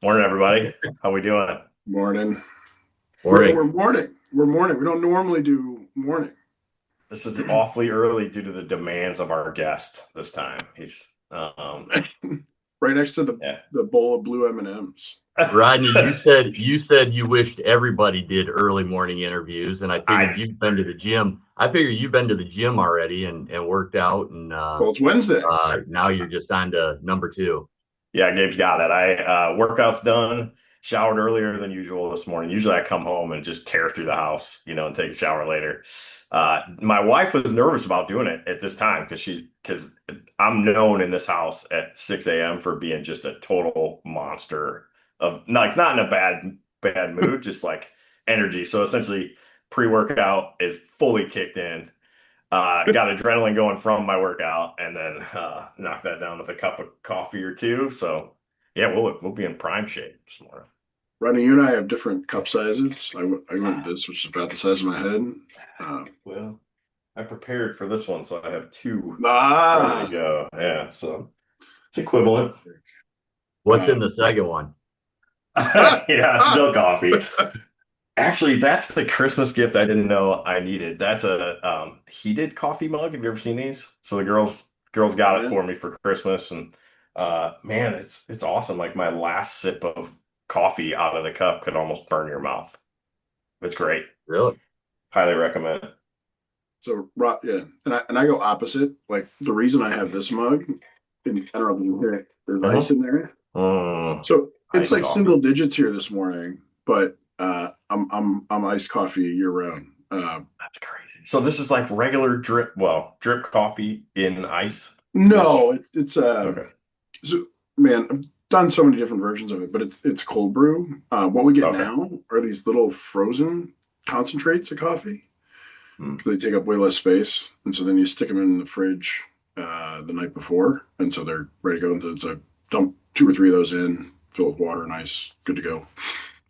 Morning, everybody. How we doing? Morning. We're, Morning. we're morning. We're morning. We don't normally do morning. This is awfully early due to the demands of our guest this time. He's Right next to the, yeah. the bowl of blue M&Ms. Rodney, you said you wished everybody did early morning interviews, and I figured I you've been to the gym. I figured you've been to the gym already and worked out, and Well, it's Wednesday. now you're just on to number two. yeah, Gabe's got it. I workout's done, showered earlier than usual this morning. Usually I come home and just tear through the house, and take a shower later. My wife was nervous about doing it at this time because I'm known in this house at 6 a.m. for being just a total monster of like not in a bad mood, just like energy. So essentially pre-workout is fully kicked in. Got adrenaline going from my workout, and then knock that down with a cup of coffee or two. So yeah, we'll be in prime shape this morning. Rodney, you and I have different cup sizes. I went this, which is about the size of my head. Uh, Well, I prepared for this one, so I have two ready to ah, go. Yeah, so it's equivalent. What's uh, in the second one? ah, Yeah, ah. still coffee. Actually, that's the Christmas gift I didn't know I needed. That's a heated coffee mug. Have you ever seen these? So the girls Oh, got it yeah. for me for Christmas, and man, it's awesome. Like my last sip of coffee out of the cup could almost burn your mouth. It's great. Really? Highly recommend it. Yeah, and I go opposite. Like the reason I have this mug, and I don't know if you hear it. There's Uh-huh. ice in there. Mm, So it's iced like coffee. single digits here this morning, but I'm iced coffee year round. That's crazy. So this is like regular drip coffee in ice ish. No, it's Okay. so, man, I've done so many different versions of it, but it's cold brew. What we get Okay. now are these little frozen concentrates of coffee. Mm. They take up way less space, and so then you stick them in the fridge the night before, and so they're ready to go. And so dump two or three of those in, fill with water and ice, good to go.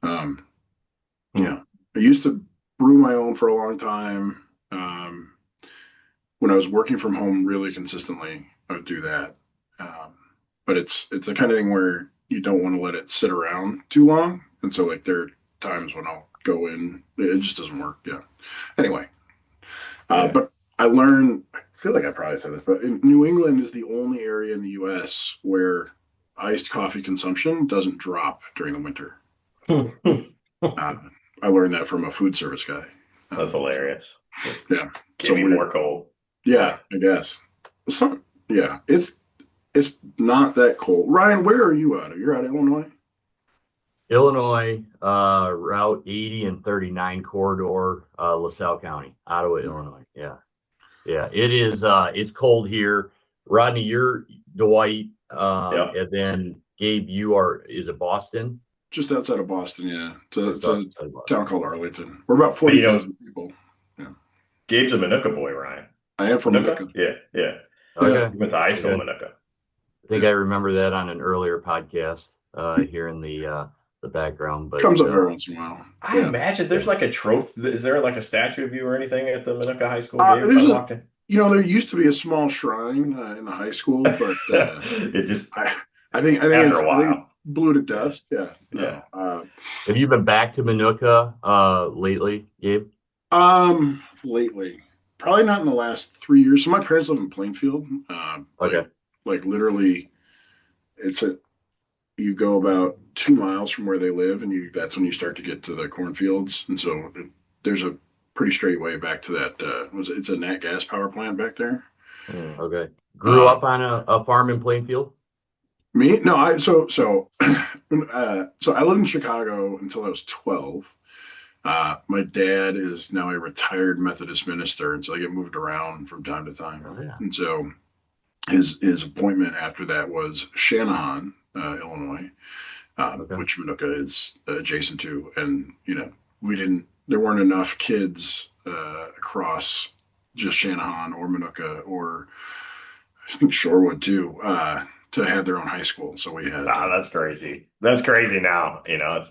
Um, Mm. Yeah, I used to brew my own for a long time. When I was working from home really consistently, I would do that. Um, but it's the kind of thing where you don't want to let it sit around too long, and so like there are times when I'll go in, it just doesn't work. Yeah. Anyway, Yeah. but I learned. I feel like I probably said this, but in New England is the only area in the U.S. where iced coffee consumption doesn't drop during the winter. Uh, I learned that from a food service guy. That's Um, hilarious. Just yeah. give So me weird. more cold. Yeah, Yeah. I guess. It's not, yeah, it's not that cold. Ryan, where are you out of? You're out of Illinois? Illinois, Route 80 and 39 corridor, LaSalle County, Ottawa, Illinois. Yeah, yeah. It's cold here. Rodney, you're Dwight, Yep. and then Gabe, is it Boston? Just outside of Boston, yeah. It's a, Just it's a outside Boston. town called Arlington. We're about But 40,000 people. Yeah. Gabe's a Manuka boy, Ryan. I am from Manuka? Manuka. Yeah, yeah. Yeah. Okay. You went to high school in Okay. Manuka. I think Yeah. I remember that on an earlier podcast here in the background, but Comes up every once in a while. I Yeah. imagine yeah. there's like a trophy. Is there like a statue of you or anything at the Manuka High School, Gabe, if I There's a, walked in? there used to be a small shrine in the high school, but It just, I, I after a think it while. blew to Yeah, dust. Yeah. yeah. No. Have you been back to Manuka lately, Gabe? Lately, probably not in the last 3 years. So my parents live in Plainfield. Okay. Like literally, it's a you go about 2 miles from where they live, and that's when you start to get to the cornfields. And so there's a pretty straight way back to that. It's a nat gas power plant back there. Hmm. Okay. Grew Um, up on a farm in Plainfield? Me? No, I so I lived in Chicago until I was 12. My dad is now a retired Methodist minister, and so I get moved around from time to time. Oh yeah. And so his appointment after that was Shanahan, Illinois, Okay. which Manuka is adjacent to. And there weren't enough kids across just Shanahan or Manuka or I think Shorewood too to have their own high school. So we had. Nah, that's crazy. That's crazy now. It's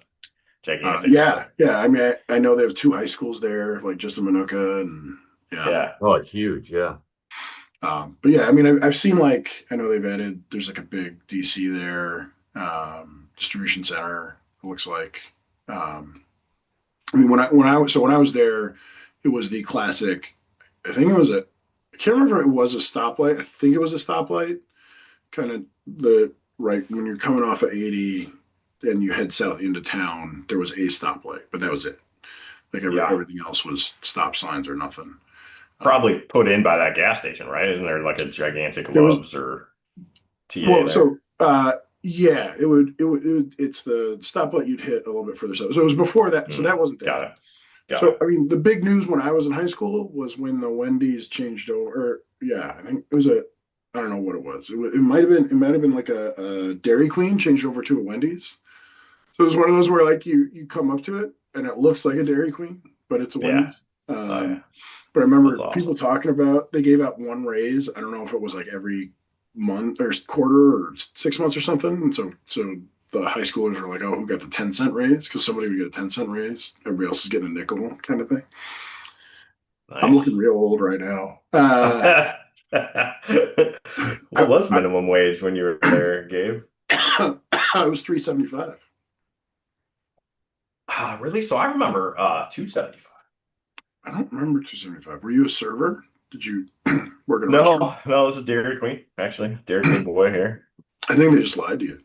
gigantic up Yeah, there. yeah. I mean, I know they have two high schools there, like just in Manuka, and yeah. Yeah. Oh, it's huge. Yeah. But yeah, I mean, I've seen like I know they've added. There's like a big DC there. distribution center. It looks like. Um, I mean, when I was there, it was the classic. I think it was a. I can't remember if it was a stoplight. I think it was a stoplight. Kind of the right when you're coming off of 80 and you head south into town. There was a stoplight, but that was it. Like Yeah. everything else was stop signs or nothing. Probably put in by that gas station, right? Isn't there like a gigantic There was Love's or TA well, there? so yeah, it's the stoplight you'd hit a little bit further south. So it was before that. So that wasn't Got there. it. Got So it. I mean, the big news when I was in high school was when the Wendy's changed over. Or, yeah, I think it was a. I don't know what it was. It might have been like a Dairy Queen changed over to a Wendy's. So it was one of those where like you come up to it and it looks like a Dairy Queen, but it's a Yeah. Wendy's. Oh yeah. But I That's remember people awesome. talking about they gave out one raise. I don't know if it was like every month or quarter or 6 months or something. And so the high schoolers were like, "Oh, who got the 10 cent raise?" Because somebody would get a 10 cent raise. Everybody else is getting a nickel kind of thing. I'm looking Nice. real old right now. What was I minimum wage when you were there, Gabe? I was 375. Ah, really? So I remember 275. I don't remember 275. Were you a server? Did you work in a restaurant? No, no, this is Dairy Queen, actually. Dairy Queen boy here. I think they just lied to you.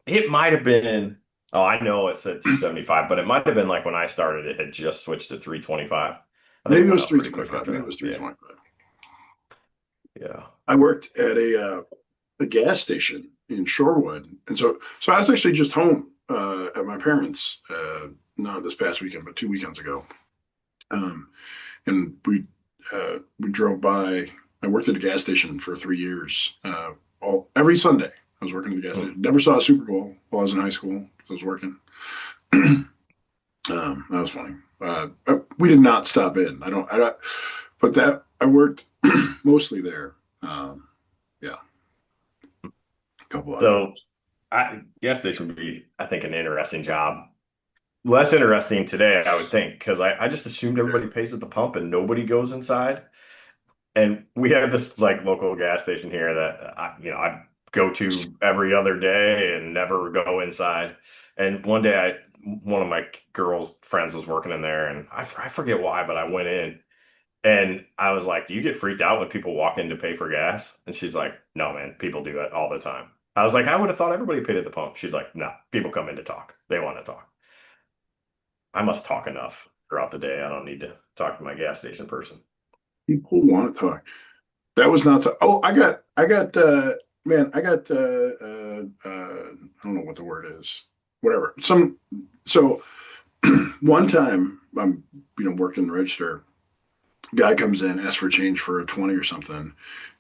It might have been, oh, I know it said 275, but it might have been like when I started, it had just switched to 325. I think Maybe it it went was up pretty quick 325. after Maybe it that. was Yeah. 325. Yeah. I worked at a gas station in Shorewood, and so I was actually just home at my parents' not this past weekend, but 2 weekends ago. Um, and we drove by. I worked at a gas station for 3 years. All every Sunday, I was working at the gas Hmm. station. Never saw a Super Bowl while I was in high school because I was working. That was funny. We did not stop in. I don't. But that I worked mostly there. Yeah, a couple odd So jobs. gas station would be, I think, an interesting job. Less interesting today, I would think, because I just assumed everybody pays at the pump and nobody goes inside. And we have this like local gas station here that I go to every other day and never go inside. And one day one of my girls' friends was working in there, and I forget why, but I went in and I was like, "Do you get freaked out when people walk in to pay for gas?" And she's like, "No, man, people do it all the time." I was like, "I would have thought everybody paid at the pump." She's like, "No, people come in to talk. They want to talk. I must talk enough throughout the day. I don't need to talk to my gas station person." People want to talk. That was not. Oh, man, I got. I don't know what the word is. Whatever. So one time I'm working the register. Guy comes in, asks for change for a 20 or something,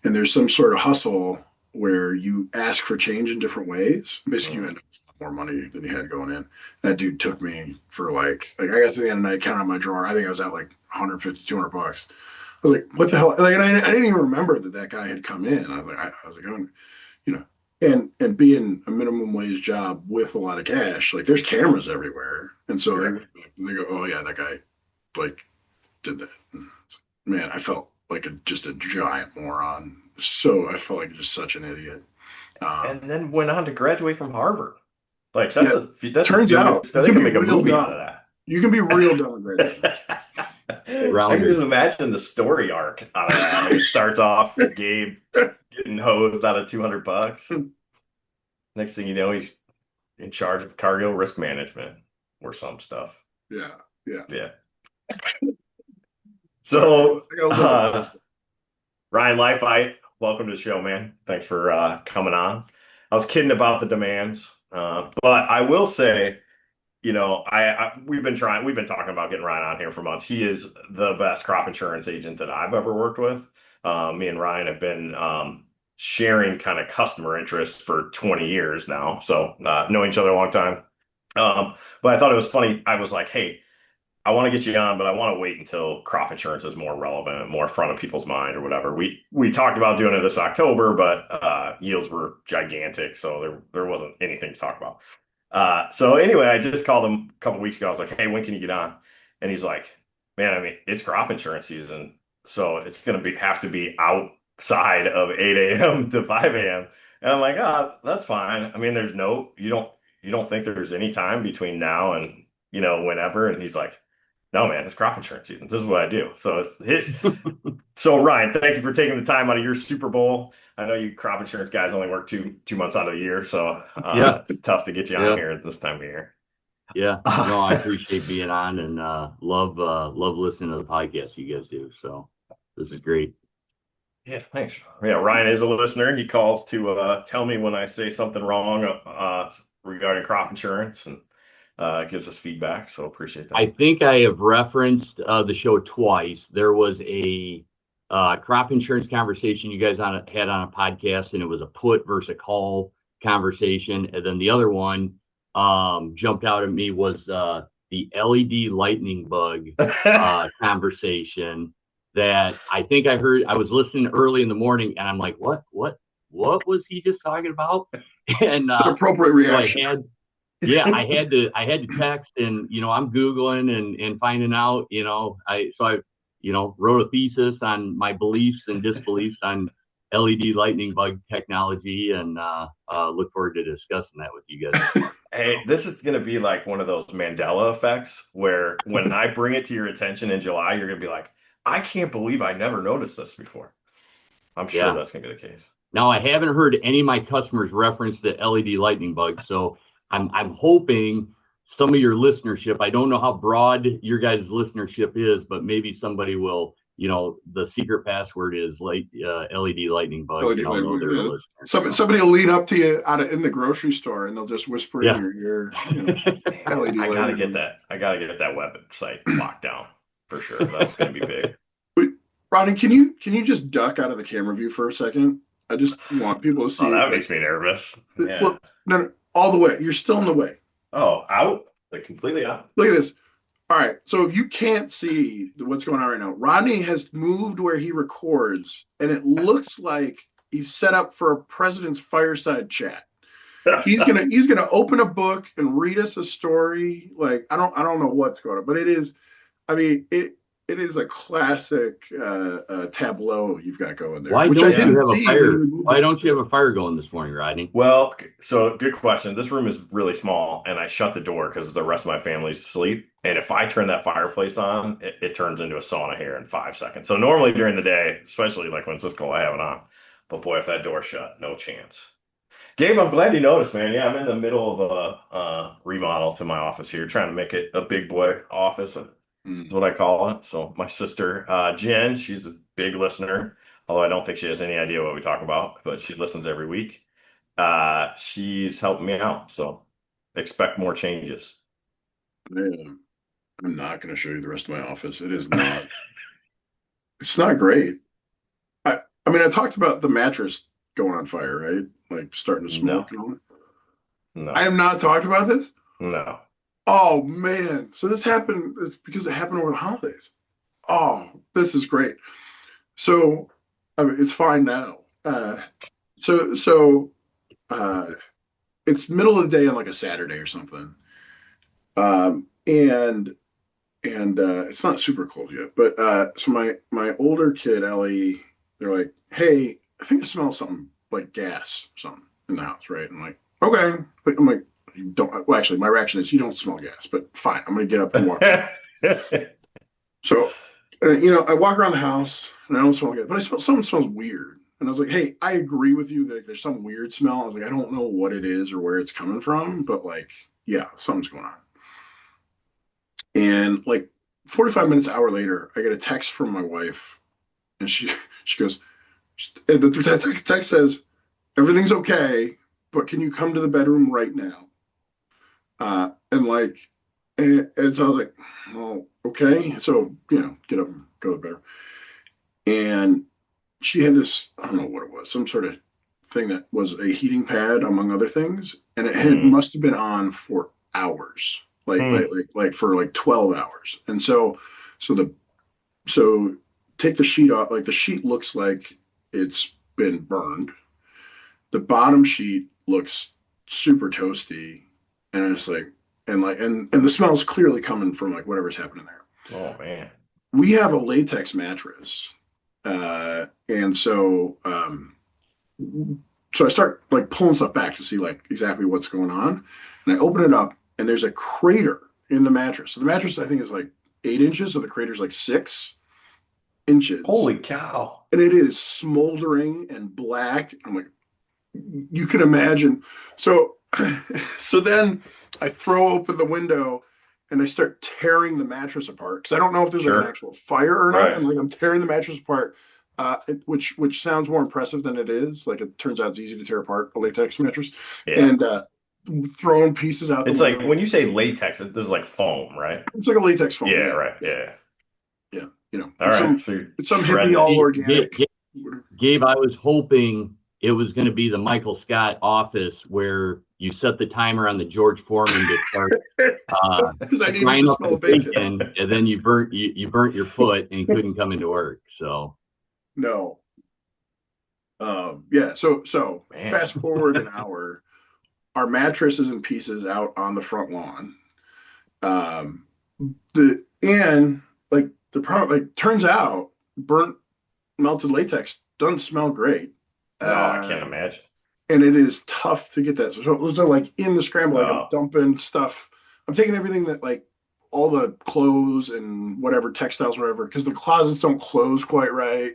and there's some sort of hustle where you ask for change in different ways. Basically, you Mm. end up with more money than you had going in. That dude took me for like I got to the end of the night, counted my drawer. I think I was at like 150, 200 bucks. I was like, what the hell? Like, and I didn't even remember that guy had come in. I was like, oh, you know, and being a minimum wage job with a lot of cash, like there's cameras everywhere, and so Sure. they go, oh yeah, that guy like did that. Man, I felt like just a giant moron. So I felt like just such an idiot. And Um, then went on to graduate from Harvard. Like yeah, that's a turns feel good out stuff. you They can could be make a real movie out of dumb. that. You can be real dumb and graduate. I can Rounders. just imagine the story arc out of that. Like it starts off Gabe getting hosed out of 200 bucks. Next thing you know, he's in charge of cargo risk management or some stuff. Yeah, yeah. Yeah. Sorry, So, I got a little bit. Ryan Leifheit, welcome to the show, man. Thanks for coming on. I was kidding about the demands, but I will say, we've been talking about getting Ryan on here for months. He is the best crop insurance agent that I've ever worked with. Me and Ryan have been sharing kind of customer interest for 20 years now, so knowing each other a long time. But I thought it was funny. I was like, hey, I want to get you on, but I want to wait until crop insurance is more relevant, more front of people's mind or whatever. We talked about doing it this October, but yields were gigantic, so there wasn't anything to talk about. So anyway, I just called him a couple weeks ago. I was like, "Hey, when can you get on?" And he's like, "Man, I mean, it's crop insurance season, so it's gonna have to be outside of 8 a.m. to 5 a.m." And I'm like, ah, that's fine. I mean, you don't think there's any time between now and, whenever. And he's like, no, man, it's crop insurance season. This is what I do. So Ryan, thank you for taking the time out of your Super Bowl. I know you crop insurance guys only work two months out of the year, so Yeah, it's tough to get you on yeah, here this time of year. yeah. No, I appreciate being on and love listening to the podcast you guys do. So this is great. Yeah, thanks. Yeah, Ryan is a listener. He calls to tell me when I say something wrong regarding crop insurance and gives us feedback. So appreciate I that. think I have referenced the show twice. There was a crop insurance conversation you guys had on a podcast, and it was a put versus a call conversation. And then the other one jumped out at me was the LED lightning bug conversation that I think I heard. I was listening early in the morning, and I'm like, what was he just talking about? And It's an appropriate so I reaction. had yeah, I had to text and I'm Googling and finding out, I wrote a thesis on my beliefs and disbeliefs on LED lightning bug technology and look forward to discussing that with you guys. Hey, this is going to be like one of those Mandela effects where when I bring it to your attention in July, you're going to be like, I can't believe I never noticed this before. I'm sure Yeah. that's going to be the case. Now I haven't heard any of my customers reference the LED lightning bug, so I'm hoping some of your listenership, I don't know how broad your guys' listenership is, but maybe somebody will, the secret password is LED lightning bug, LED and I'll know they're a lighting. listener. Somebody will lean up to you in the grocery store and they'll just whisper in Yeah. your ear, I LED gotta lighting. get that. I gotta get that website locked down for sure. That's going to be big. Wait, Ronnie, can you just duck out of the camera view for a second? I just want people to Oh, see, that like, makes me nervous. Yeah. well, no, all the way. You're still in the way. Oh, out? Like completely out? Look at this. All right. So if you can't see what's going on right now, Rodney has moved where he records, and it looks like he's set up for a president's fireside chat. He's gonna open a book and read us a story. Like I don't know what's going on, but it is. I mean it is a classic tableau you've got going there, Why which I don't you didn't have a see when fire? you moved Why this. don't you have a fire going this morning, Rodney? Well, so good question. This room is really small, and I shut the door because the rest of my family's asleep. And if I turn that fireplace on, it turns into a sauna here in 5 seconds. So normally during the day, especially like when it's this cold, I have it on. But boy, if that door's shut, no chance. Gabe, I'm glad you noticed, man. Yeah, I'm in the middle of a remodel to my office here, trying to make it a big boy office. Is Mm. what I call it. So my sister, Jen, she's a big listener, although I don't think she has any idea what we talk about, but she listens every week. She's helping me out, so expect more changes. I'm not going to show you the rest of my office. It is not. It's not great. I mean, I talked about the mattress going on fire, right? Like starting to No, smoke and all that. I no, have not talked about this. no. Oh man! So this happened. It's because it happened over the holidays. Oh, this is great. So, I mean, it's fine now. So uh, it's middle of the day on like a Saturday or something, and it's not super cold yet. But so my older kid Ellie, they're like, "Hey, I think I smell something like gas, something in the house, right?" I'm like, "Okay." But I'm like, "You don't." Well, actually, my reaction is, "You don't smell gas," but fine. I'm gonna get up and walk around. So, I walk around the house and I don't smell gas, but I smell something smells weird. And I was like, "Hey, I agree with you that like, there's some weird smell." I was like, "I don't know what it is or where it's coming from, but like, yeah, something's going on." And like 45 minutes, an hour later, I get a text from my wife, and she goes, and the text says, "Everything's okay, but can you come to the bedroom right now?" And like, and so I was like, "Well, okay." So get up and go to the bedroom. And she had this, I don't know what it was, some sort of thing that was a heating pad, among other things, and it had Mm, must have been on for hours, mm, like for like 12 hours. And so the so take the sheet off. Like the sheet looks like it's been burned. The bottom sheet looks super toasty, and it's like and the smell is clearly coming from like whatever's happening there. oh man. We have a latex mattress, and so so I start like pulling stuff back to see like exactly what's going on. And I open it up and there's a crater in the mattress. So the mattress I think is like 8 inches, so the crater's like 6 inches. Holy cow. And it is smoldering and black. I'm like, you can imagine. So so then I throw open the window and I start tearing the mattress apart because I don't know if there's like an Sure. actual fire or not. Right. And like I'm tearing the mattress apart, which sounds more impressive than it is. Like it turns out it's easy to tear apart a latex mattress, Yeah. and throwing pieces out the It's like window. when you say latex, this is like foam, right? It's like a latex foam. Yeah, Yeah, right. yeah, Yeah. yeah. All It's right. some So you're it's some hippie shredding it. all Gabe, organic. Gabe, I was hoping it was going to be the Michael Scott office where you set the timer on the George Foreman to start Because I needed frying to up smell the the bacon. bacon, and then you burnt your foot and couldn't come into work. So No. Yeah. So Man. fast forward an hour, our mattress is in pieces out on the front lawn. Um, and like the problem, like turns out burnt melted latex doesn't smell great. No, I Uh, can't imagine. and it is tough to get that. So like in the scramble, like I'm Oh, dumping stuff. I'm taking everything that like all the clothes and whatever textiles, whatever, because the closets don't close quite right,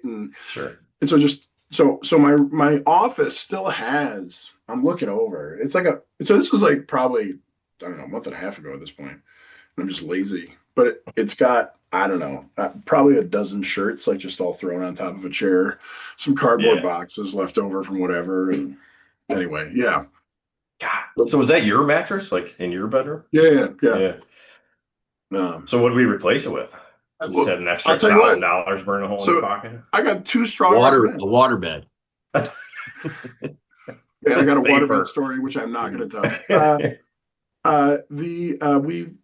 sure. and so just so my office still has. I'm looking over. It's like a so this is like probably I don't know a month and a half ago at this point. I'm just lazy, but it's got I don't know probably a dozen shirts like just all thrown on top of a chair, some cardboard Yeah. boxes left over from whatever, and anyway, yeah, God. So was that your mattress, like in your bedroom? yeah, yeah. Yeah. Um, So what did we replace it with? You just well, had an I'll extra tell you what. $1,000 burn a hole in your So pocket? I got two straw recommends, a waterbed. and I got a waterbed Safer. story which I'm not going to tell.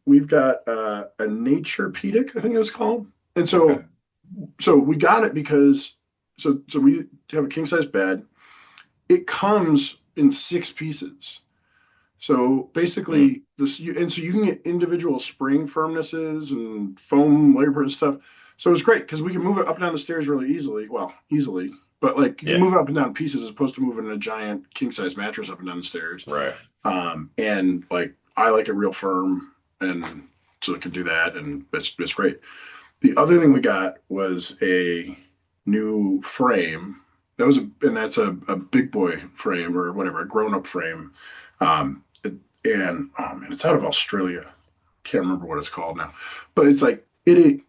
We've got a nature pedic, I think it was called, and Okay. so we got it because so we have a king size bed. It comes in 6 pieces. So Mm, basically, and so you can get individual spring firmnesses and foam labor and stuff. So it's great because we can move it up and down the stairs really easily. Well, easily, but like you can yeah. move it up and down pieces as opposed to moving a giant king size mattress up and down the stairs. Right. And like I like it real firm, and so it can do that, and it's great. The other thing we got was a new frame. That's a big boy frame or whatever, a grown up frame. Um, and oh man, it's out of Australia. Can't remember what it's called now, but it's like the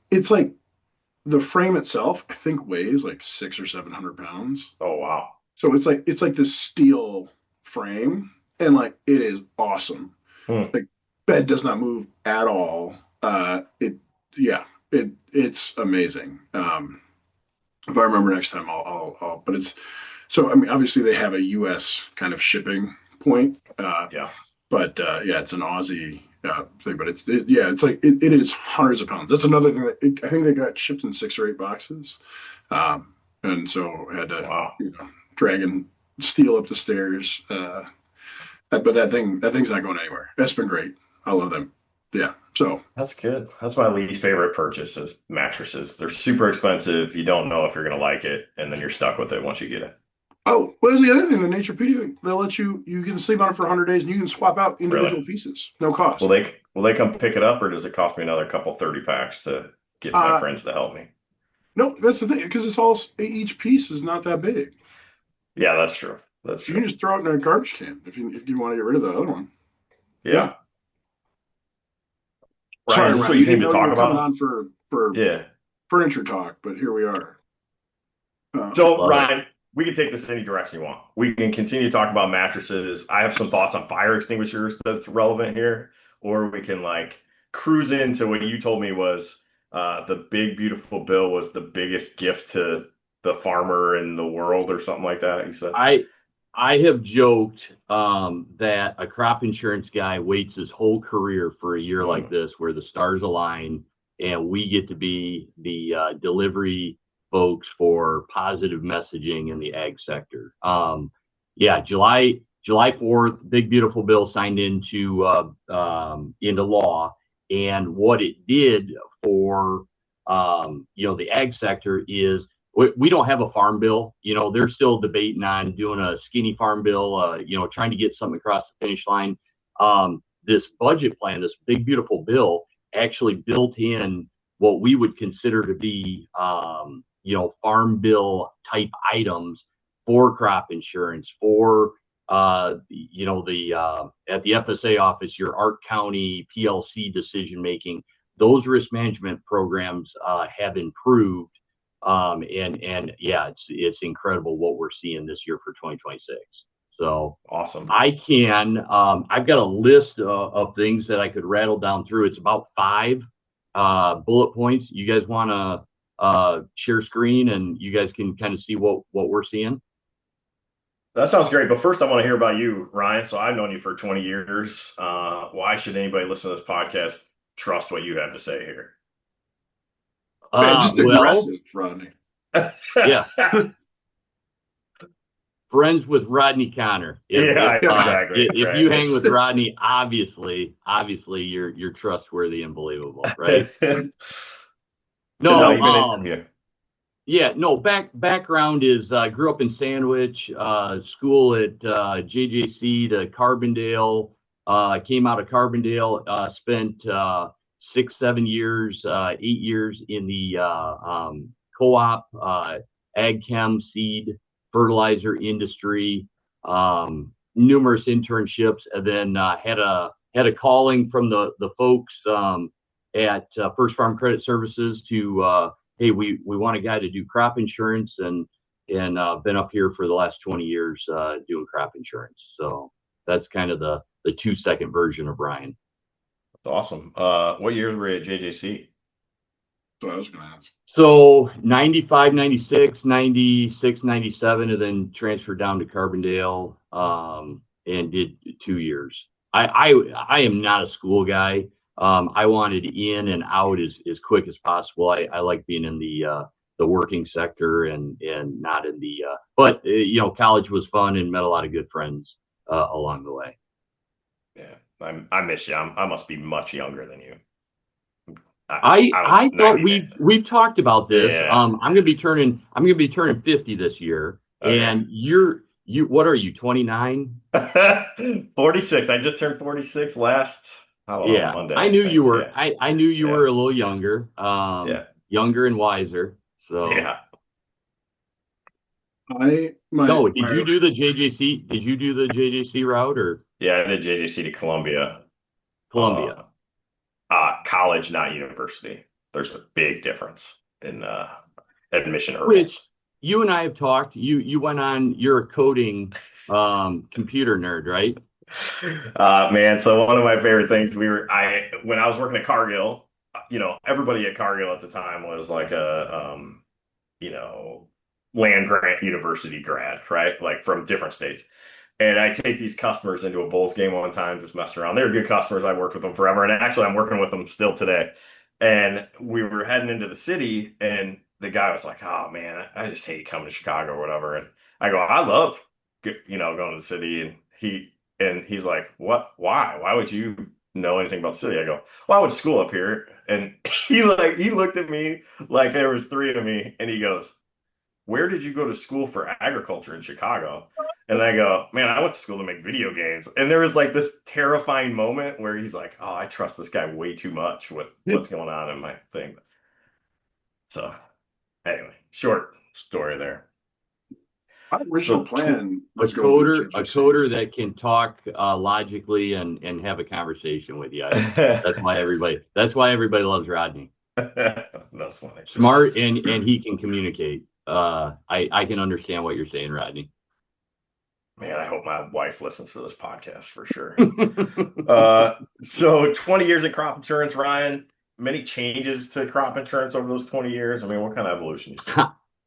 frame itself. I think weighs like 600 or 700 pounds. Oh, wow. So it's like this steel frame, and like it is awesome. Hmm. Like bed does not move at all. It yeah, it's amazing. If I remember next time, but it's so. I mean, obviously they have a U.S. kind of shipping point, Yeah. but yeah, it's an Aussie thing. But yeah, it is hundreds of pounds. That's another thing I think they got shipped in 6 or 8 boxes, and so I had to Wow. drag and steel up the stairs. But that thing's not going anywhere. That's been great. I love them. Yeah. So That's good. That's my least favorite purchase is mattresses. They're super expensive. You don't know if you're going to like it, and then you're stuck with it once you get it. oh, what is the other thing? The Nature Beauty thing. They'll let you can sleep on it for 100 days and you can swap out Really? individual pieces, no Will cost. they come pick it up, or does it cost me another couple 30 packs to get my Uh, friends to help me? no, that's the thing because each piece is not that big. Yeah, that's true. That's You can true. just throw it in a garbage can if you want to get rid of the other one. Yeah. Yeah. Ryan, Sorry, is this what Ryan. you You came didn't to know you talk were coming about? on for Yeah. furniture talk, but here we are. So, Love it. Ryan, we can take this any direction you want. We can continue to talk about mattresses. I have some thoughts on fire extinguishers that's relevant here, or we can like cruise into what you told me was the big beautiful bill was the biggest gift to the farmer in the world, or something like that. You said. I have joked that a crop insurance guy waits his whole career for a year like Mm, this, where the stars align and we get to be the delivery folks for positive messaging in the ag sector. Yeah, July 4th, big beautiful bill signed into law, and what it did for the ag sector is we don't have a farm bill. They're still debating on doing a skinny farm bill, trying to get something across the finish line. This budget plan, this big, beautiful bill, actually built in what we would consider to be, farm bill type items for crop insurance, for, at the FSA office, your Ark County PLC decision making. Those risk management programs have improved. And yeah, it's incredible what we're seeing this year for 2026. So awesome. I've got a list of things that I could rattle down through. It's about 5 bullet points. You guys want to share screen and you guys can kind of see what we're seeing? That sounds great. But first I want to hear about you, Ryan. So I've known you for 20 years. Why should anybody listen to this podcast trust what you have to say here? Man, just aggressive, Rodney. Yeah. Friends with Rodney Connor. Exactly. If you hang with Rodney, obviously you're trustworthy and believable, right? Background is Grew up in Sandwich, school at JJC to Carbondale. Came out of Carbondale, spent 6-7 years, 8 years in the co-op, ag chem, seed, fertilizer industry, numerous internships, and then had a calling from the folks at First Farm Credit Services to hey, we want a guy to do crop insurance, and been up here for the last 20 years doing crop insurance. So that's kind of the 2-second version of Brian. That's awesome. What years were you at JJC? That's what I was going to ask. So 95, 96, 96, 97, and then transferred down to Carbondale and did 2 years. I am not a school guy. I wanted in and out as quick as possible. I like being in the working sector and not in the but college was fun and met a lot of good friends along the way. Yeah, I miss you. I must be much younger than you. I thought we've talked about this. Yeah. I'm gonna be turning 50 this year. Okay. And you what are you, 29? 46. I just turned 46 last Monday. I knew you were I knew you were a little younger. Younger and wiser. So yeah. Did you do the JJC? Did you do the JJC route or? Yeah, I did JJC to Columbia. College, not university. There's a big difference in admission hurdles. You and I have talked. You went on. You're a coding computer nerd, right? Man. So one of my favorite things when I was working at Cargill, everybody at Cargill at the time was like a land grant university grad, right? Like from different states. And I take these customers into a Bulls game one time, just messing around. They were good customers. I worked with them forever. And actually, I'm working with them still today. And we were heading into the city, and the guy was like, "Oh, man, I just hate coming to Chicago or whatever." And I go, "I love, going to the city." And he's like, "What? Why? Why would you know anything about the city?" I go, "Well, I went to school up here." And he looked at me like there was 3 of me, and he goes, "Where did you go to school for agriculture in Chicago?" And I go, "Man, I went to school to make video games." And there was like this terrifying moment where he's like, "Oh, I trust this guy way too much with what's going on in my thing." So anyway, short story there. My original plan was a coder that can talk logically and have a conversation with you. That's why everybody loves Rodney. That's funny. Smart and he can communicate. I can understand what you're saying, Rodney. Man, I hope my wife listens to this podcast for sure. So 20 years of crop insurance, Ryan. Many changes to crop insurance over those 20 years. I mean, what kind of evolution you see?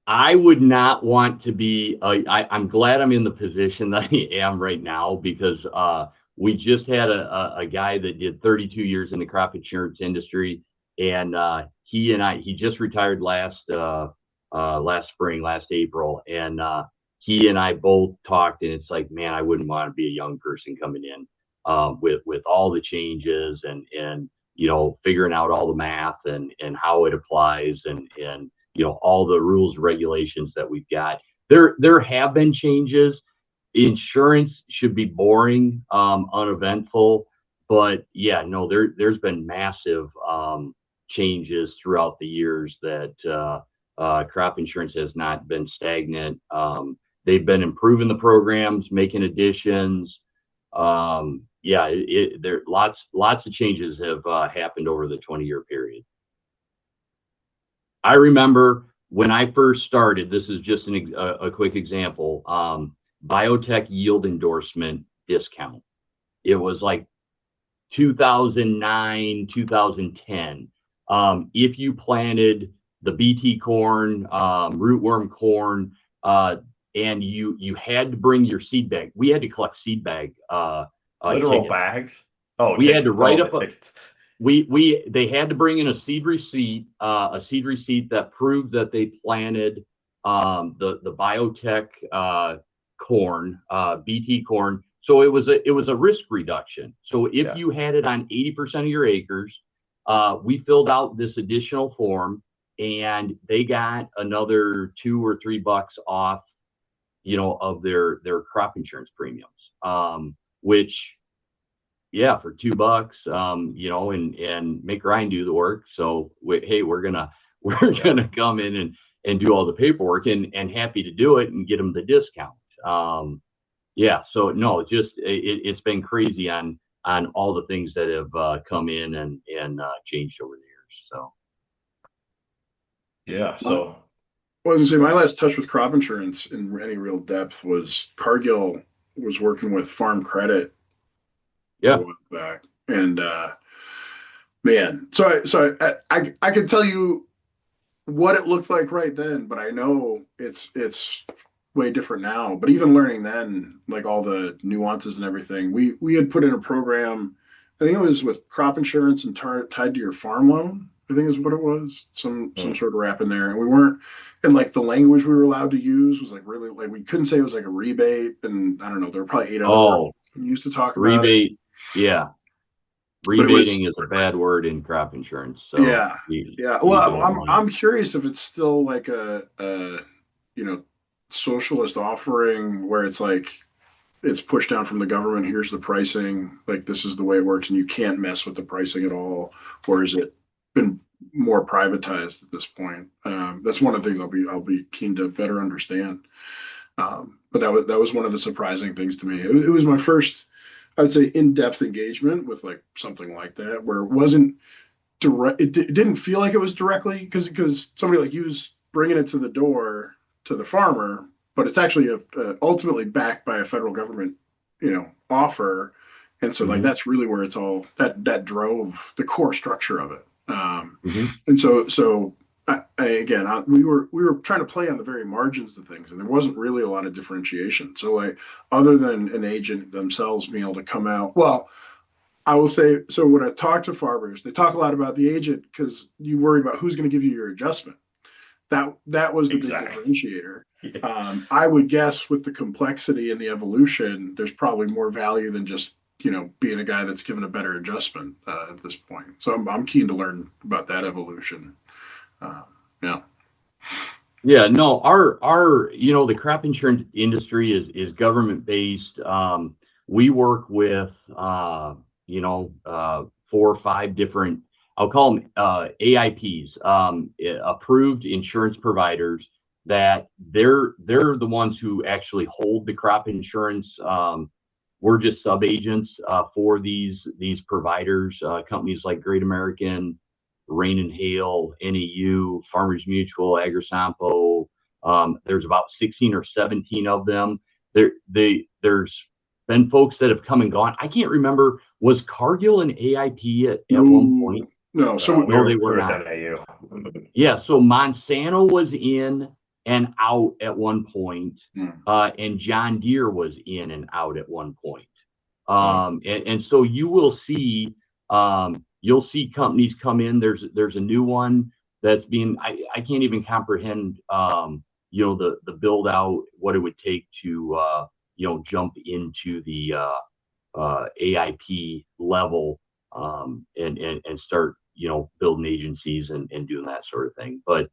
I would not want to be. I'm glad I'm in the position that I am right now because we just had a guy that did 32 years in the crop insurance industry, and he just retired last spring, last April, and he and I both talked, and it's like, man, I wouldn't want to be a young person coming in with all the changes and figuring out all the math and how it applies and all the rules and regulations that we've got. There have been changes. Insurance should be boring, uneventful, but yeah, no, there's been massive changes throughout the years that crop insurance has not been stagnant. They've been improving the programs, making additions. There lots of changes have happened over the 20-year period. I remember when I first started, this is just a quick example, biotech yield endorsement discount. It was like 2009, 2010. If you planted the BT corn, rootworm corn, and you had to bring your seed bag. We had to collect seed bag Literal tickets. bags. Oh, We had to write up tickets. They had to bring in a seed receipt that proved that they planted the biotech corn, BT corn. So it was a risk reduction. So if you had it on 80% of your acres, we filled out this additional form, and they got another $2 or $3 off, of their crop insurance premiums, which, yeah, for $2, and make Ryan do the work. So we're gonna come in and do all the paperwork, and happy to do it and get them the discount. So no, it's been crazy on all the things that have come in and changed over the years. So yeah, so. Well, I was gonna say my last touch with crop insurance in any real depth was Cargill was working with Farm Credit a while back, and man, so I can tell you what it looked like right then, but I know it's way different now. But even learning then, like all the nuances and everything, we had put in a program. I think it was with crop insurance and tied to your farm loan. I think is what it was. Some sort of wrap in there, and we weren't. And like the language we were allowed to use was like really like we couldn't say it was like a rebate, and I don't know. There were probably 8 other words we used to talk about rebate. It. Yeah, rebating is a bad word in crop insurance. So yeah. Well, I'm curious if it's still like a socialist offering where it's like it's pushed down from the government. Here's the pricing. Like this is the way it works, and you can't mess with the pricing at all. Or is it been more privatized at this point? That's one of the things I'll be keen to better understand. But that was one of the surprising things to me. It was my first, I'd say, in-depth engagement with like something like that, where it wasn't direct. It didn't feel like it was directly because somebody like you's bringing it to the door to the farmer, but it's actually ultimately backed by a federal government, offer. And so like that's really where it's all that drove the core structure of it. And so we were trying to play on the very margins of things, and there wasn't really a lot of differentiation. So like other than an agent themselves being able to come out, well, I will say, so when I talk to farmers, they talk a lot about the agent because you worry about who's going to give you your adjustment. That was the big differentiator. I would guess with the complexity and the evolution, there's probably more value than just being a guy that's given a better adjustment at this point. So I'm keen to learn about that evolution. Yeah, no, our the crop insurance industry is government based. We work with 4 or 5 different, I'll call them AIPs, approved insurance providers, that they're the ones who actually hold the crop insurance. We're just sub agents for these providers, companies like Great American, Rain and Hail, NEU, Farmers Mutual, Agrisampo. There's about 16 or 17 of them. There's been folks that have come and gone. I can't remember, was Cargill an AIP at one point? No, they were not. NAU. Yeah, so Monsanto was in and out at one point, and John Deere was in and out at one point. And so you will see, you'll see companies come in. There's a new one that's being, I can't even comprehend, the build out, what it would take to, jump into the AIP level, and start, building agencies and doing that sort of thing. But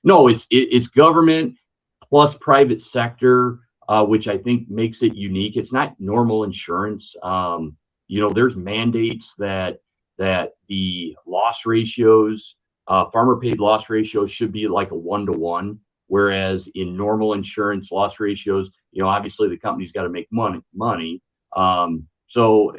No, it's government plus private sector, which I think makes it unique. It's not normal insurance. There's mandates that the loss ratios, farmer paid loss ratios should be like a 1-to-1, whereas in normal insurance loss ratios, obviously the company's got to make money. So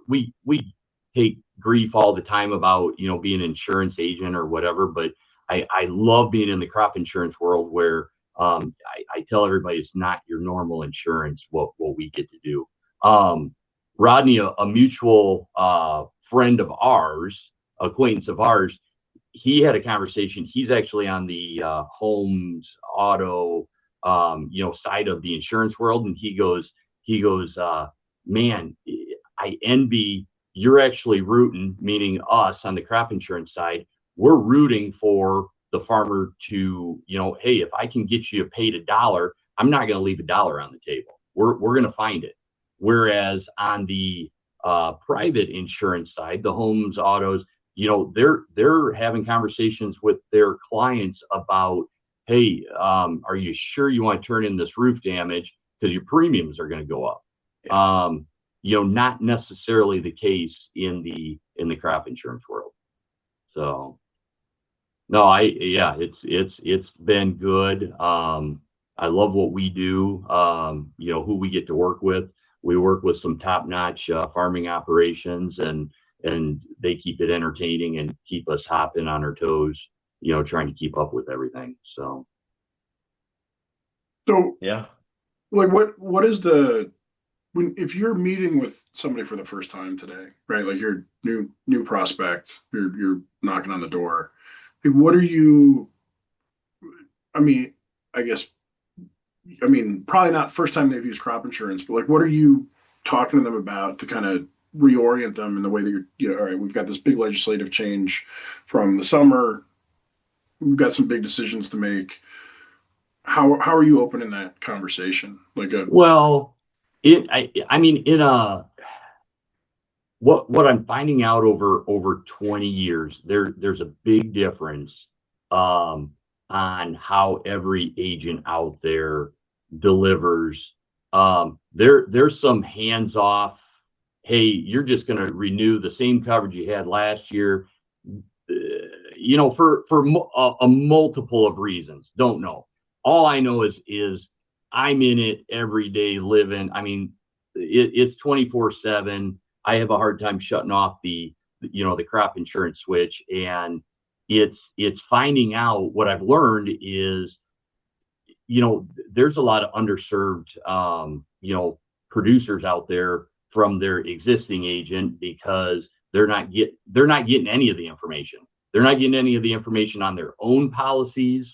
we take grief all the time about, being an insurance agent or whatever, but I love being in the crop insurance world where I tell everybody it's not your normal insurance, what we get to do. Rodney, a mutual friend of ours, acquaintance of ours, he had a conversation. He's actually on the homes, auto, side of the insurance world. And he goes, man, I envy, you're actually rooting, meaning us on the crop insurance side. We're rooting for the farmer to, hey, if I can get you paid $1, I'm not going to leave $1 on the table. We're going to find it. Whereas on the private insurance side, the homes, autos, they're having conversations with their clients about, hey, are you sure you want to turn in this roof damage because your premiums are going to go up? Not necessarily the case in the crop insurance world. So, no, it's been good. I love what we do. Who we get to work with. We work with some top-notch farming operations, and they keep it entertaining and keep us hopping on our toes, trying to keep up with everything. So yeah, like what is if you're meeting with somebody for the first time today, right? Like you're new prospect, you're knocking on the door. Like, what are you? I mean, probably not first time they've used crop insurance, but like, what are you talking to them about to kind of reorient them in the way that all right, we've got this big legislative change from the summer. We've got some big decisions to make. How are you opening that conversation? What I'm finding out over 20 years, there's a big difference on how every agent out there delivers. There's some hands-off, hey, you're just going to renew the same coverage you had last year, for a multiple of reasons. Don't know. All I know is I'm in it every day living. I mean, it's 24/7. I have a hard time shutting off the crop insurance switch, and it's finding out. What I've learned is, there's a lot of underserved, producers out there from their existing agent because they're not getting any of the information. They're not getting any of the information on their own policies,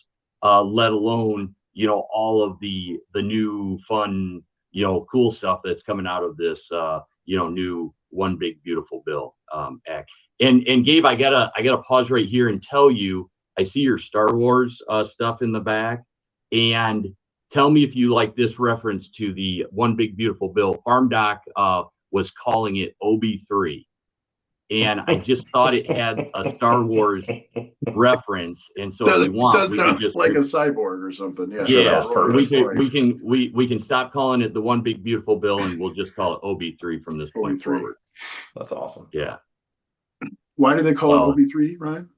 let alone, all of the new fun, cool stuff that's coming out of this, new One Big Beautiful Bill Act. And Gabe, I gotta pause right here and tell you, I see your Star Wars stuff in the back, and tell me if you like this reference to the One Big Beautiful Bill. Farm Doc was calling it OB3. And I just thought it had a Star Wars reference, and so if we want, does sound just like a cyborg or something. Yeah, we can stop calling it the One Big Beautiful Bill, and we'll just call it OB3 from this point forward. That's awesome. Yeah. Why do they call it OB3, Ryan?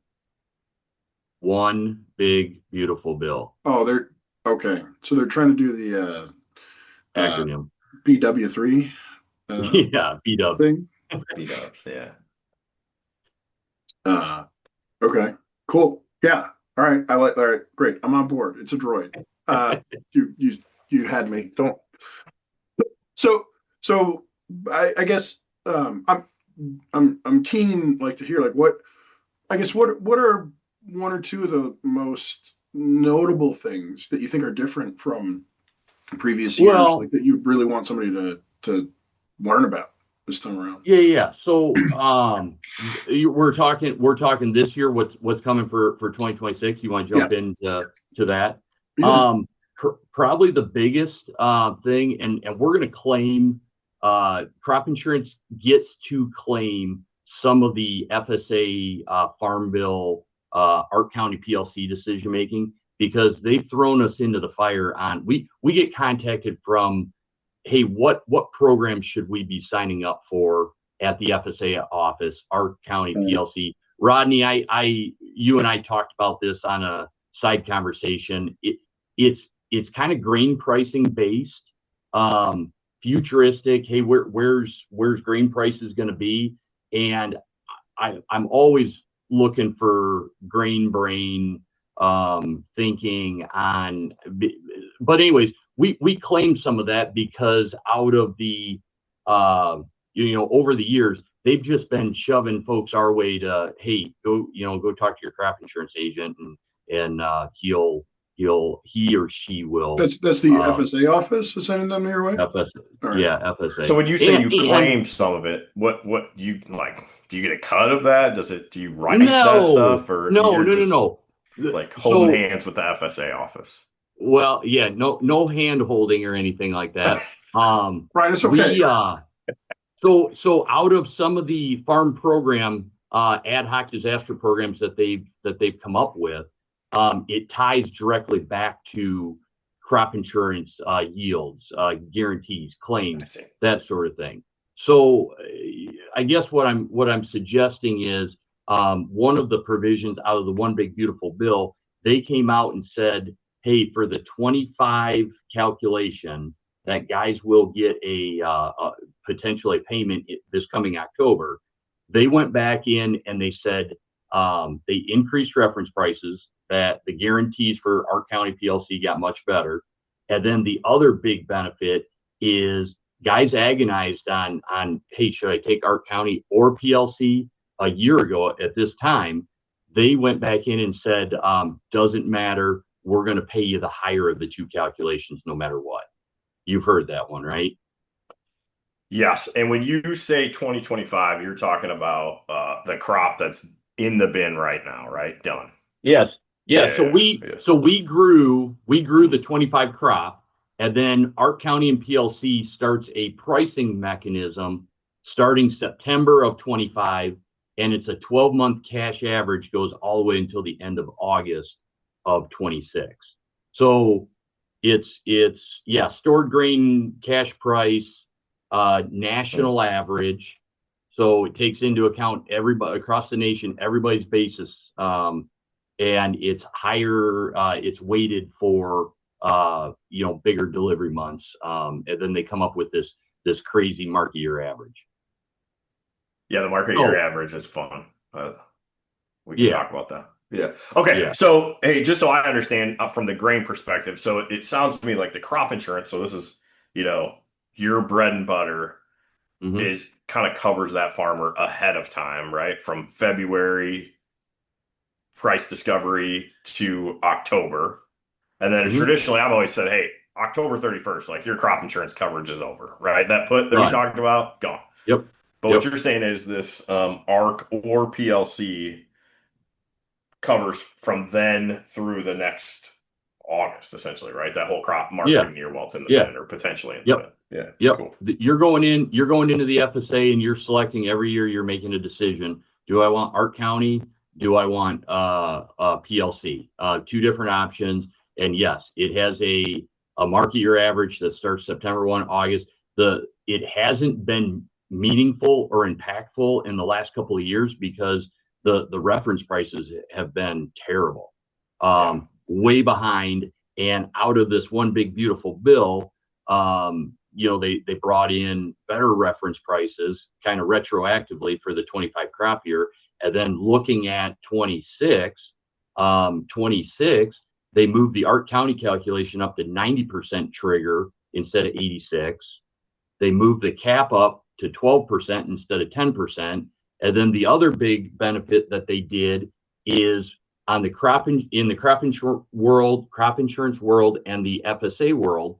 One Big Beautiful Bill. Oh, they're okay. So they're trying to do the acronym BW3. Yeah, BW thing. BW, yeah. Okay, cool. Yeah. All right. All right. Great. I'm on board. It's a droid. You had me. Don't. So I guess I'm keen to hear what are one or two of the most notable things that you think are different from previous years, that you really want somebody to learn about this time around? Yeah. So we're talking this year. What's coming for 2026? You want to jump into that? Yeah. Probably the biggest thing, and we're going to claim crop insurance gets to claim some of the FSA Farm Bill Ark County PLC decision making, because they've thrown us into the fire on. We get contacted from, hey, what program should we be signing up for at the FSA office, Ark County PLC? Rodney, you and I talked about this on a side conversation. It's kind of grain pricing based, futuristic. Hey, where's grain prices going to be? And I'm always looking for grain brain thinking on. But anyways, we claim some of that because out of the over the years, they've just been shoving folks our way to, hey, go talk to your crop insurance agent, and he or she will. That's the FSA office is sending them your way. FSA, right. Yeah, FSA. So when you say you claim some of it, what you like? Do you get a cut of that? Do you write that stuff, or no? Like holding hands with the FSA office? Well, yeah, no hand holding or anything like that. Right, it's okay. So out of some of the farm program ad hoc disaster programs that they've come up with, it ties directly back to crop insurance yields, guarantees, claims, that sort of thing. So I guess what I'm suggesting is one of the provisions out of the One Big Beautiful Bill, they came out and said, hey, for the 25 calculation, that guys will get potentially a payment this coming October. They went back in and they said they increased reference prices, that the guarantees for Ark County PLC got much better. And then the other big benefit is guys agonized on hey, should I take Ark County or PLC? A year ago at this time, they went back in and said, doesn't matter, we're going to pay you the higher of the two calculations no matter what. You've heard that one, right? Yes. And when you say 2025, you're talking about the crop that's in the bin right now, right? Done. Yes. Yeah. So we grew the 25 crop, and then Ark County and PLC starts a pricing mechanism starting September of 25, and it's a 12-month cash average, goes all the way until the end of August of 26. So it's stored grain cash price, national average. So it takes into account everybody across the nation, everybody's basis, and it's higher. It's weighted for bigger delivery months, and then they come up with this crazy market year average. Yeah, the market year average is fun. We can talk about that. Yeah. Okay. Yeah. So, hey, just so I understand from the grain perspective, so it sounds to me like the crop insurance. So this is, your bread and butter is kind of covers that farmer ahead of time, right? From February price discovery to October. And then traditionally I've always said, hey, October 31st, like your crop insurance coverage is over, right? That we talked about, gone. Yep. But what you're saying is this ARC or PLC covers from then through the next August, essentially, right? That whole crop marketing year while it's in the bin, or potentially in the bin. Yeah. Yep. Cool. You're going into the FSA and you're selecting every year. You're making a decision. Do I want Ark County? Do I want PLC? Two different options. And yes, it has a market year average that starts September 1, August. It hasn't been meaningful or impactful in the last couple of years because the reference prices have been terrible, way behind. And out of this One Big Beautiful Bill, they brought in better reference prices kind of retroactively for the 25 crop year. And then looking at 26, they moved the Ark County calculation up to 90% trigger instead of 86. They moved the cap up to 12% instead of 10%. And then the other big benefit that they did is on the crop insurance world and the FSA world,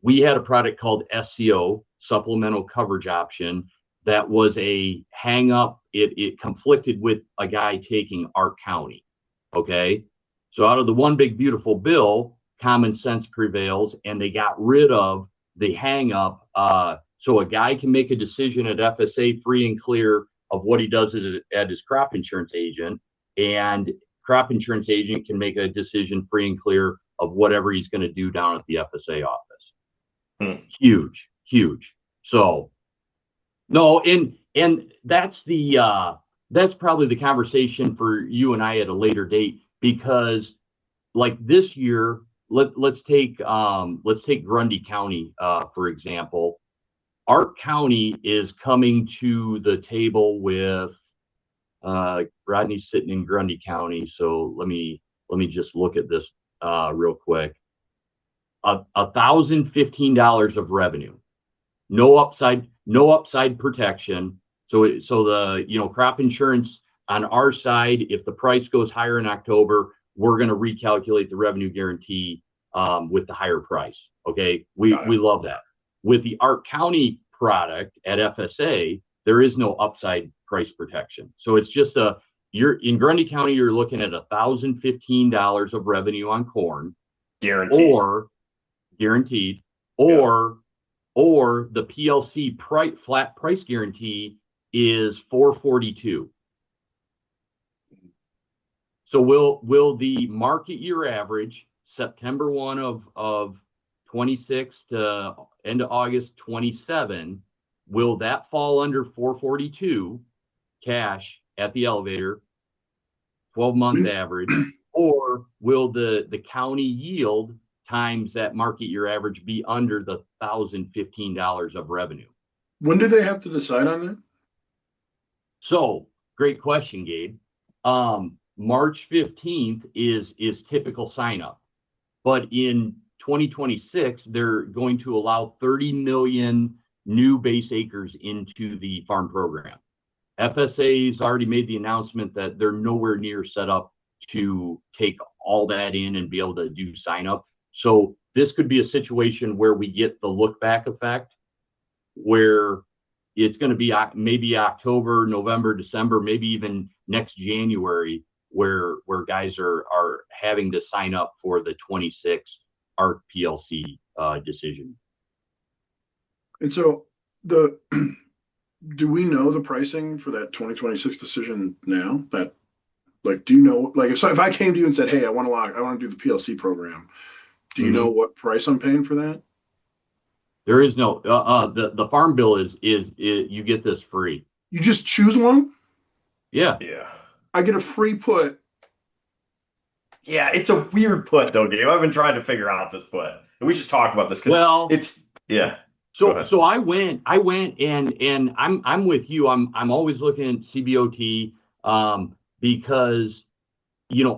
we had a product called SCO, supplemental coverage option, that was a hang up. It conflicted with a guy taking Ark County. Okay. So out of the One Big Beautiful Bill, common sense prevails, and they got rid of the hang up. So a guy can make a decision at FSA free and clear of what he does at his crop insurance agent. and crop insurance agent can make a decision free and clear of whatever he's going to do down at the FSA office. Huge, huge. So no, and that's probably the conversation for you and I at a later date, because like this year, let's take Grundy County for example. Our county is coming to the table with Rodney's sitting in Grundy County, so let me just look at this real quick. $1,015 of revenue, no upside protection. So the crop insurance on our side, if the price goes higher in October, we're going to recalculate the revenue guarantee with the higher price. Okay, we love that. With the Ark County product at FSA, there is no upside price protection. So it's just you're in Grundy County, you're looking at $1,015 of revenue on corn, guaranteed, or the PLC flat price guarantee is $442. So will the market year average September 1 of 26 to end of August 27, will that fall under 442 cash at the elevator, 12-month average, or will the county yield times that market year average be under the $1,015 of revenue? When do they have to decide on that? So great question, Gabe. March 15th is typical sign up, but in 2026, they're going to allow 30 million new base acres into the farm program. FSA's already made the announcement that they're nowhere near set up to take all that in and be able to do sign up. So this could be a situation where we get the look back effect, where it's going to be maybe October, November, December, maybe even next January, where guys are having to sign up for the 26 ARC PLC decision. And so do we know the pricing for that 2026 decision now? That, like, do you know, like, if I came to you and said, hey, I want to do the PLC program, do you know what price I'm paying for that? There is no, the farm bill is you get this free. You just choose one? Yeah. I get a free put. Yeah, it's a weird put though, Gabe. I've been trying to figure out this put. And we should talk about this. Well, So I went and I'm with you. I'm always looking at CBOT because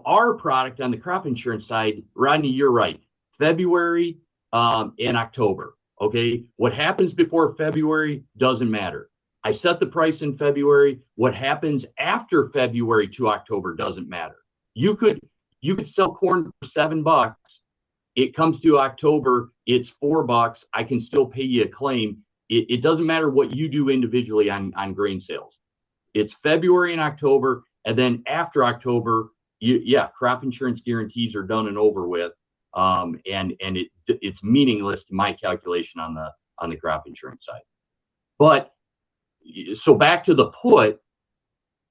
our product on the crop insurance side, Rodney, you're right. February and October. Okay, what happens before February doesn't matter. I set the price in February. What happens after February to October doesn't matter. You could sell corn for $7. It comes to October, it's $4. I can still pay you a claim. It doesn't matter what you do individually on grain sales. It's February and October, and then after October, crop insurance guarantees are done and over with, and it's meaningless to my calculation on the crop insurance side. But so back to the put,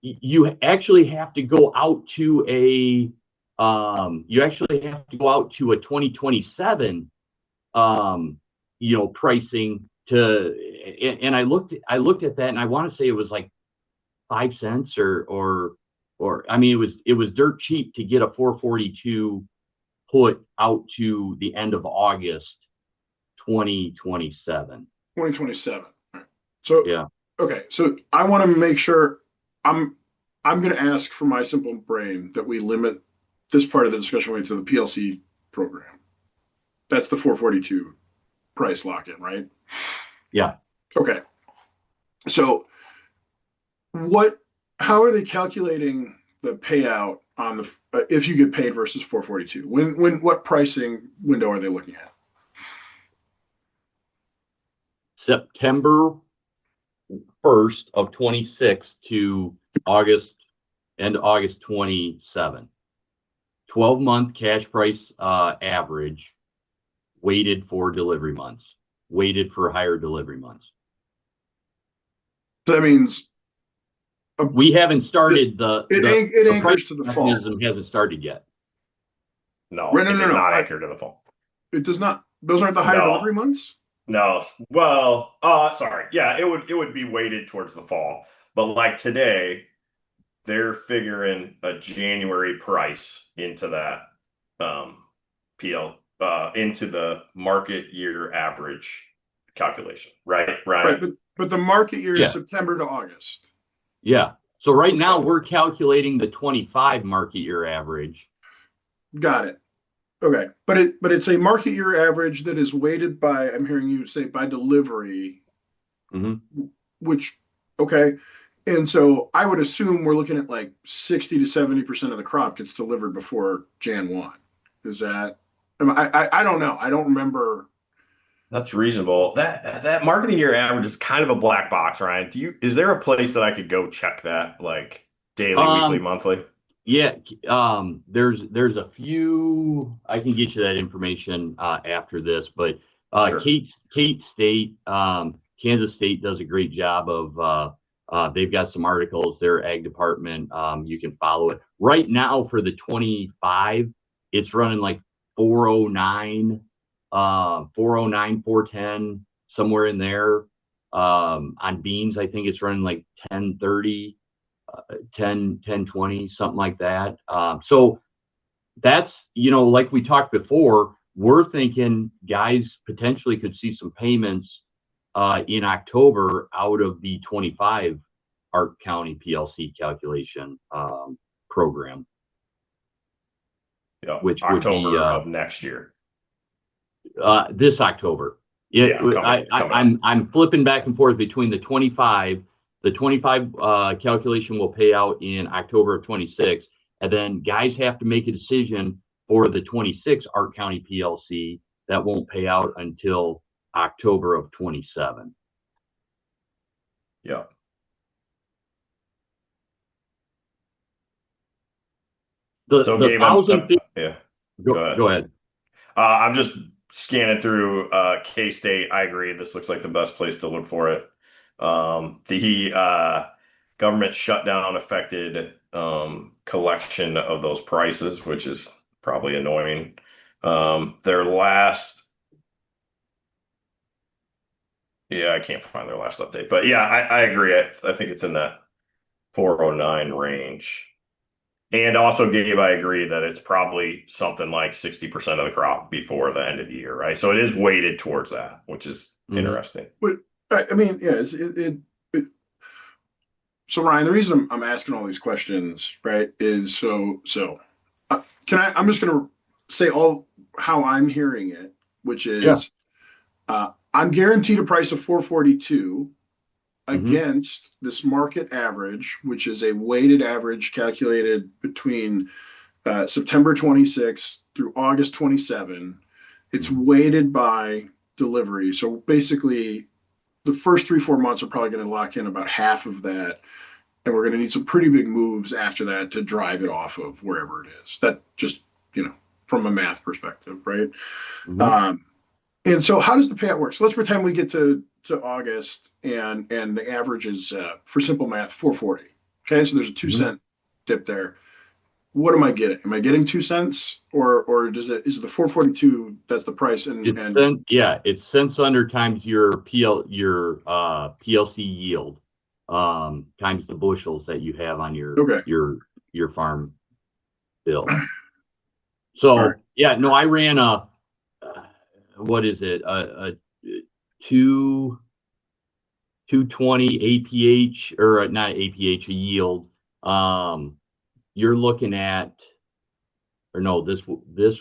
you actually have to go out to a 2027 pricing to, and I looked at that, and I want to say it was like 5 cents or I mean it was dirt cheap to get a 442 put out to the end of August 2027. 2027. So yeah. Okay, so I want to make sure I'm going to ask for my simple brain that we limit this part of the discussion rate to the PLC program. That's the 442 price lock-in, right? Yeah. Okay. So how are they calculating the payout on the if you get paid versus 442? What pricing window are they looking at? September 1st of 26 to end August 27. 12-month cash price average, weighted for delivery months, weighted for higher delivery months. So that means We haven't started it the anchors price to the fall. mechanism hasn't started yet. No, Right, it does not anchor to the fall. It does not. Those aren't the higher delivery months? No. Well, sorry. Yeah, it would be weighted towards the fall. But like today, they're figuring a January price into that into the market year average calculation, right, Right, Ryan? but the market year is Yeah. September to August. Yeah. So right now we're calculating the 25 market year average. Got it. Okay, but it's a market year average that is weighted by, I'm hearing you say, by delivery, which, okay. And so I would assume we're looking at like 60 to 70% of the crop gets delivered before Jan 1. Is that, I don't know. I don't remember. That's reasonable. That marketing year average is kind of a black box, Ryan. Is there a place that I could go check that, like daily, weekly, monthly? Yeah, there's a few. I can get you that information after this, but Sure. Kate State, Kansas State does a great job of. They've got some articles. Their ag department, you can follow it. Right now for the 25, it's running like 409, 409, 410, somewhere in there. On beans, I think it's running like 1030. 1020, something like that. So that's, like we talked before, we're thinking guys potentially could see some payments in October out of the 25 Ark County PLC calculation program. Yeah, which October would be of next year. This October. I'm flipping back and forth between the 25. The 25 calculation will pay out in October of 26, and then guys have to make a decision for the 26 Ark County PLC that won't pay out until October of 27. Yeah. So Gabe, yeah. Go ahead. I'm just scanning through K-State. I agree. This looks like the best place to look for it. The government shutdown affected collection of those prices, which is probably annoying. Their last, I can't find their last update, but yeah, I agree. I think it's in that 409 range. And also, Gabe, I agree that it's probably something like 60% of the crop before the end of the year, right? So it is weighted towards that, which is interesting. But I mean, yeah, so Ryan, the reason I'm asking all these questions, right, is I'm just going to say how I'm hearing it, which is, I'm guaranteed a price of 442 against this market average, which is a weighted average calculated between September 26 through August 27. It's weighted by delivery. So basically, the first 3-4 months are probably going to lock in about half of that. And we're going to need some pretty big moves after that to drive it off of wherever it is. That just, from a math perspective, right? And so how does the payout work? So let's pretend we get to August and the average is, for simple math, 440. Okay, so there's a 2-cent dip there. What am I getting? Am I getting 2 cents or is it the 442? That's the price. It's cents under times your PLC yield, times the bushels that you have on your farm bill. So I ran a what is it? A 220 APH, or not APH, a yield. You're looking at, or no, this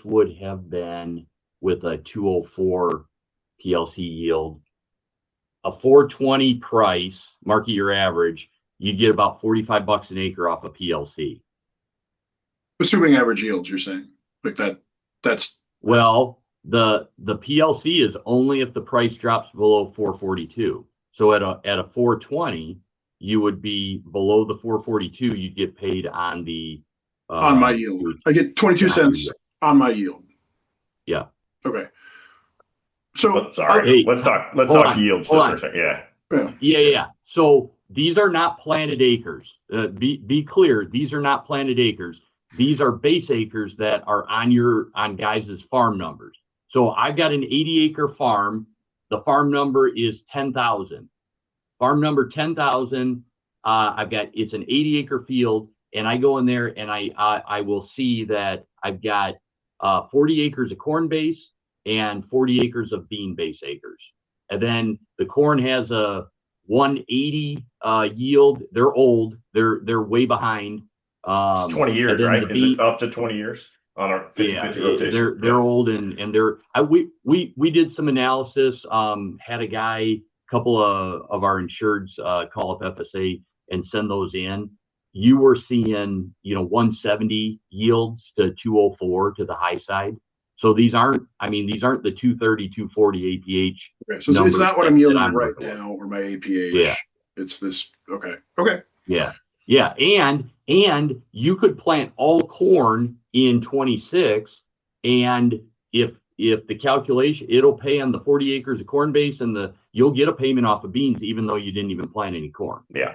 would have been with a 204 PLC yield. A 420 price, market year average, you get about $45 an acre off a PLC. Assuming average yields, you're saying like that's well, the PLC is only if the price drops below 442. So at a 420, you would be below the 442. You'd get paid on the on my yield. I get 22 cents on my yield. Yeah. Okay. So let's talk yield just for a second. Yeah. So these are not planted acres. Be clear, these are not planted acres. These are base acres that are on guys' farm numbers. So I've got an 80-acre farm. The farm number is 10,000. Farm number 10,000. It's an 80-acre field, and I go in there and I will see that I've got 40 acres of corn base and 40 acres of bean base acres. And then the corn has a 180 yield. They're old. They're way behind. It's 20 years, right? Is it up to 20 years on our 50-50 rotation? They're old and we did some analysis. Had a guy, couple of our insureds call up FSA and send those in. You were seeing 170 yields to 204 to the high side. So these aren't the 230, 240 APH. Okay, so it's not what I'm yielding right now or my APH. Yeah. It's this. Okay. Yeah. And you could plant all corn in 26, and if the calculation, it'll pay on the 40 acres of corn base, and you'll get a payment off of beans even though you didn't even plant any corn. Yeah.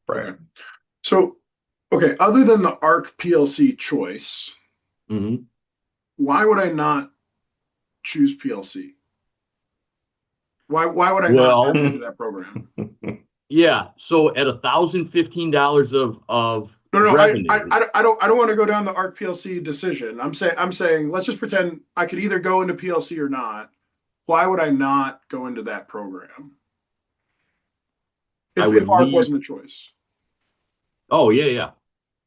Right. Okay. So, other than the ARC PLC choice, why would I not choose PLC? Why would I not enter that program? Yeah. So at $1,015 of revenue, I don't want to go down the ARC PLC decision. I'm saying let's just pretend I could either go into PLC or not. Why would I not go into that program if ARC wasn't a choice? Oh yeah.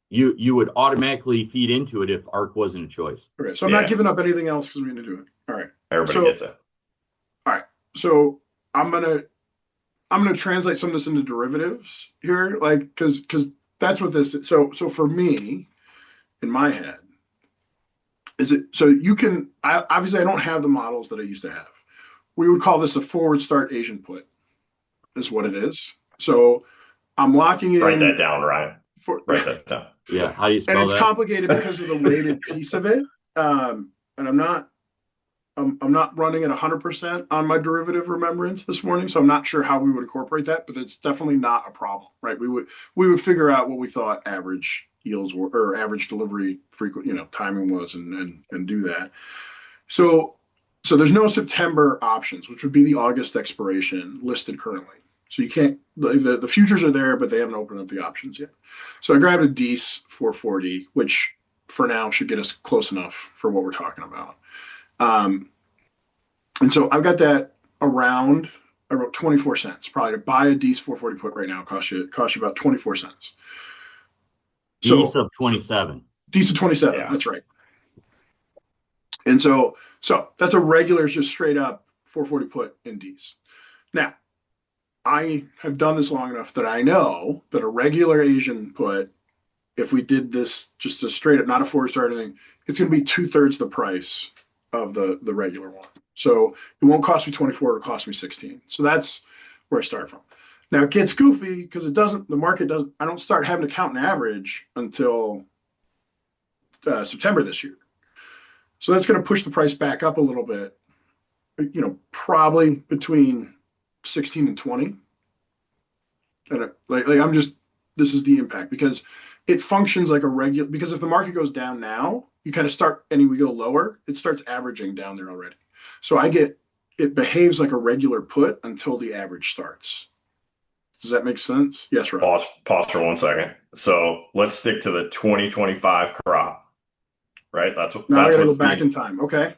You would automatically feed into it if ARC wasn't a choice. Okay, so I'm not giving up anything else because I'm going to do it. All right. Everybody gets it. All right. So I'm gonna translate some of this into derivatives here, like because that's what this is. So for me, in my head, is it so you can obviously I don't have the models that I used to have. We would call this a forward start Asian put, is what it is. So I'm locking in. Write that down, Ryan. Write that down. Yeah, how do you spell that? And it's complicated because of the weighted piece of it. And I'm not running at 100% on my derivative remembrance this morning, so I'm not sure how we would incorporate that, but it's definitely not a problem, right? We would figure out what we thought average yields were or average delivery timing was and do that. So there's no September options, which would be the August expiration listed currently. So you can't, the futures are there, but they haven't opened up the options yet. So I grabbed a DEES 440, which for now should get us close enough for what we're talking about. And so I've got that around, I wrote 24 cents. Probably to buy a DEES 440 put right now costs you about 24 cents. So DEES of 27. DEES of 27, yeah. That's right. And so that's a regular, just straight up 440 put in DEES. Now, I have done this long enough that I know that a regular Asian put, if we did this just a straight up, not a forward start or anything, it's going to be 2/3 the price of the regular one. So it won't cost me 24, it'll cost me 16. So that's where I start from. Now it gets goofy because I don't start having to count an average until September this year. So that's going to push the price back up a little bit, probably between 16 and 20. And this is the impact because it functions like a regular, because if the market goes down now, you kind of start and we go lower, it starts averaging down there already. So it behaves like a regular put until the average starts. Does that make sense? Yes, right. Pause for 1 second. So let's stick to the 2025 crop, right? That's I gotta go back in time. Okay.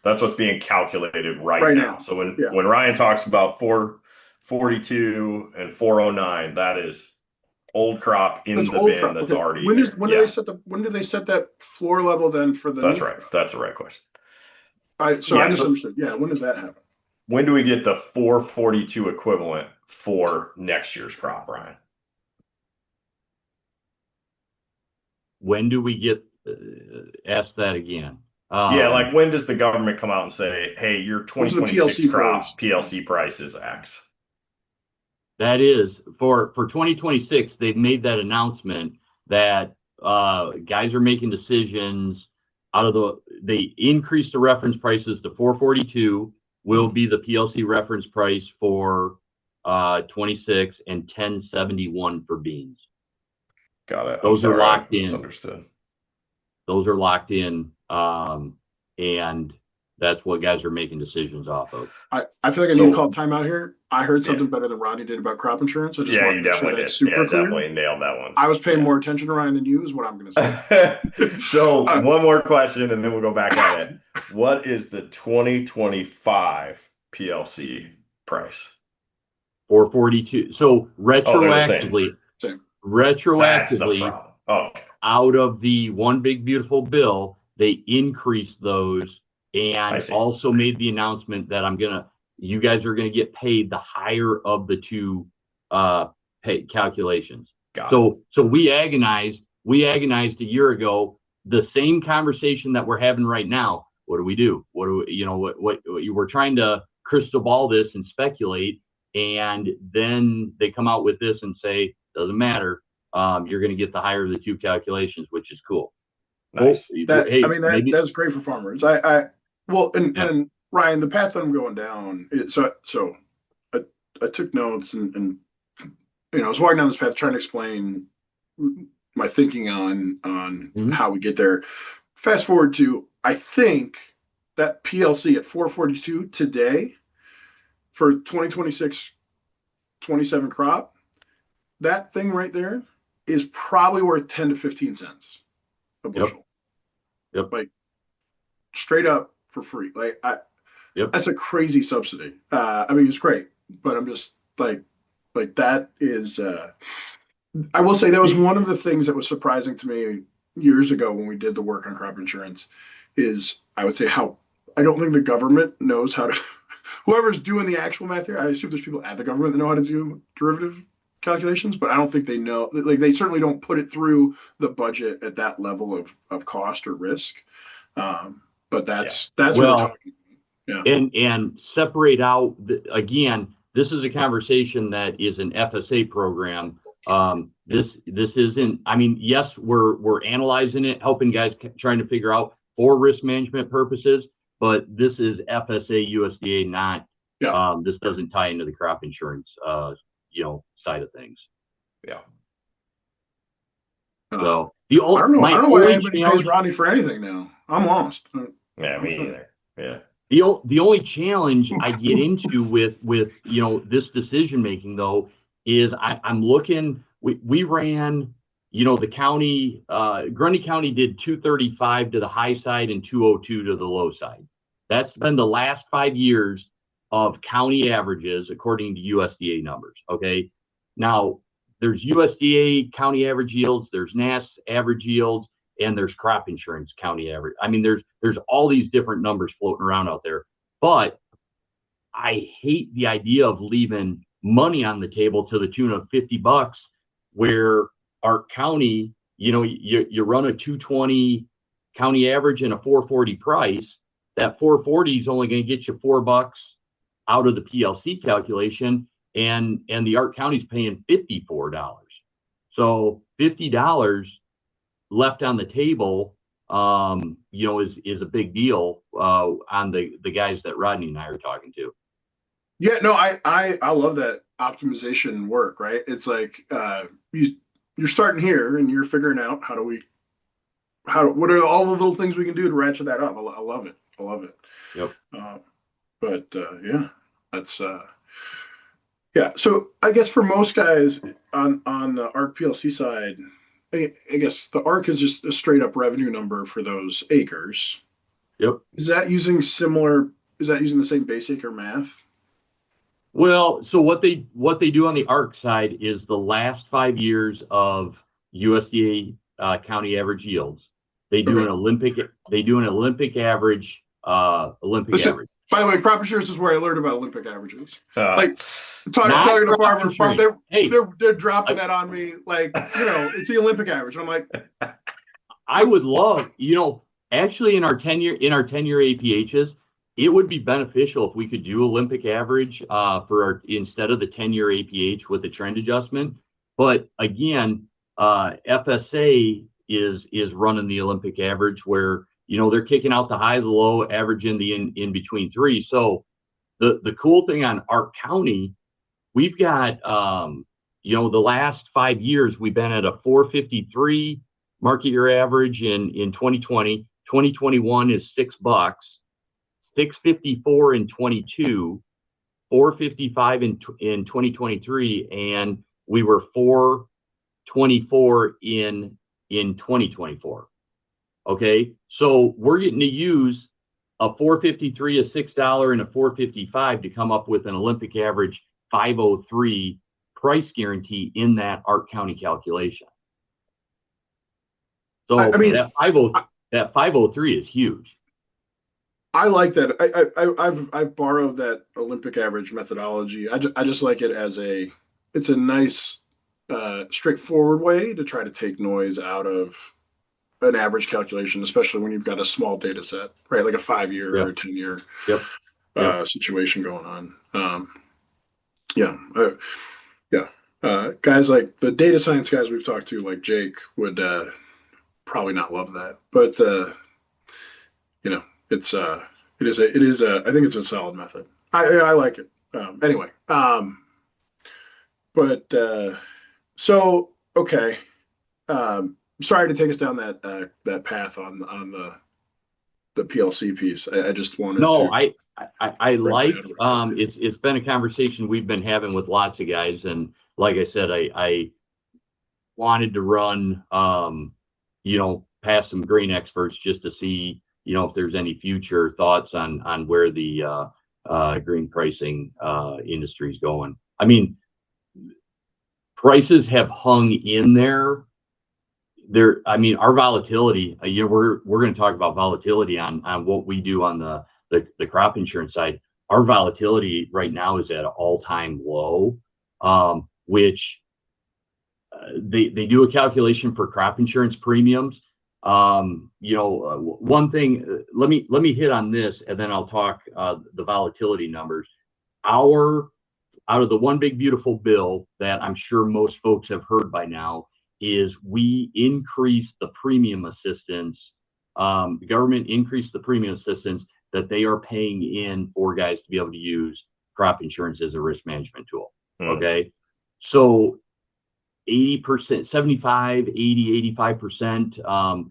That's what's being calculated right now. So when Ryan talks about 442 and 409, that is old crop in the bin crop. That's already. When do they set that floor level then for the? That's right. That's the right question. I misunderstood. When does that happen? When do we get the 442 equivalent for next year's crop, Ryan? When do we get? Ask that again. Like when does the government come out and say, "Hey, your 2026 crop PLC price is X"? That is for 2026. They've made that announcement that guys are making decisions they increased the reference prices to 442 will be the PLC reference price for 26, and 1071 for beans. Got it. Those are locked in. Misunderstood. Those are locked in, and that's what guys are making decisions off of. I feel like I need to call timeout here. I heard something better than Rodney did about crop insurance. I just want to make sure that's super clear. Definitely nailed that one. I was paying more attention to Ryan than you, is what I'm going to say. So one more question, and then we'll go back at it. What is the 2025 PLC price? 442. So retroactively, retroactively, out of the one big beautiful bill, they increased those and also made the announcement that you guys are gonna get paid the higher of the two pay calculations. So we agonized a year ago, the same conversation that we're having right now. What do we do? What we're trying to crystal ball this and speculate, and then they come out with this and say, doesn't matter. You're going to get the higher of the two calculations, which is cool. Nice. That's great for farmers. And Ryan, the path that I'm going down, I took notes and I was walking down this path trying to explain my thinking on how we get there. Fast forward to, I think that PLC at 442 today for 2026, 27 crop, that thing right there is probably worth 10 to 15 cents a bushel. Yep. Like straight up for free. That's a crazy subsidy. It's great, but I'm just like that is, I will say that was one of the things that was surprising to me years ago when we did the work on crop insurance is I would say how I don't think the government knows how to, whoever's doing the actual math here, I assume there's people at the government that know how to do derivative calculations, but I don't think they know, they certainly don't put it through the budget at that level of cost or risk. But that's what we're talking about. Yeah. And separate out, again, this is a conversation that is an FSA program. This isn't, yes, we're analyzing it, helping guys trying to figure out for risk management purposes, but this is FSA USDA, not, this doesn't tie into the crop insurance, side of things. Yeah. So I don't know why anybody pays Rodney for anything now. I'm lost. Yeah, me either. Yeah. The only challenge I get into with this decision making though is I'm looking. We ran, the county, Grundy County did 235 to the high side and 202 to the low side. That's been the last 5 years of county averages according to USDA numbers. Okay, now there's USDA county average yields, there's NASS average yields, and there's crop insurance county average. There's all these different numbers floating around out there, but I hate the idea of leaving money on the table to the tune of $50 where our county, you run a 220 county average and a 440 price. That 440 is only going to get you $4 out of the PLC calculation, and the Ark County's paying $54. So $50 left on the table, is a big deal on the guys that Rodney and I are talking to. Yeah, no, I love that optimization work, right? It's like you're starting here and you're figuring out what are all the little things we can do to ratchet that up. I love it. Yep. That's so I guess for most guys on the ARC PLC side, I guess the ARC is just a straight up revenue number for those acres. Yep. Is that using the same base acre math? Well, so what they do on the ARC side is the last 5 years of USDA county average yields. They do an Olympic average. Average. By the way, crop insurance is where I learned about Olympic averages. Talking to farmers, they're dropping that on me. It's the Olympic average. And I'm like, I would love, actually in our 10-year APHs, it would be beneficial if we could do Olympic average instead of the 10-year APH with the trend adjustment. But again, FSA is running the Olympic average where they're kicking out the high, the low, averaging the in between three. So the cool thing on Ark County we've got, the last 5 years, we've been at a 453 market year average in 2020. 2021 is $6, 654 in 22, 455 in 2023, and we were 424 in 2024. Okay, so we're getting to use a 453, a $6, and a 455 to come up with an Olympic average 503 price guarantee in that Ark County calculation. So I mean, that 503 is huge. I like that. I've borrowed that Olympic average methodology. I just like it as it's a nice, straightforward way to try to take noise out of an average calculation, especially when you've got a small data set, right? Like a 5-year Yep. or a 10-year Yep. situation going on. Guys like the data science guys we've talked to, like Jake, would probably not love that, but it's it is I think it's a solid method. I like it. Anyway, but so okay. Sorry to take us down that path on the PLC piece. I just wanted No, to. I like it's been a conversation we've been having with lots of guys, and like I said, I wanted to run past some grain experts just to see if there's any future thoughts on where the grain pricing industry is going. I mean, prices have hung in there. I mean, our volatility, we're going to talk about volatility on what we do on the crop insurance side. Our volatility right now is at an all-time low, which they do a calculation for crop insurance premiums. One thing, let me hit on this, and then I'll talk the volatility numbers. Out of the one big beautiful bill that I'm sure most folks have heard by now, is we increased the premium assistance. The government increased the premium assistance that they are paying in for guys to be able to use crop insurance as a risk management tool. Okay. So 80%, 75, 80, 85%,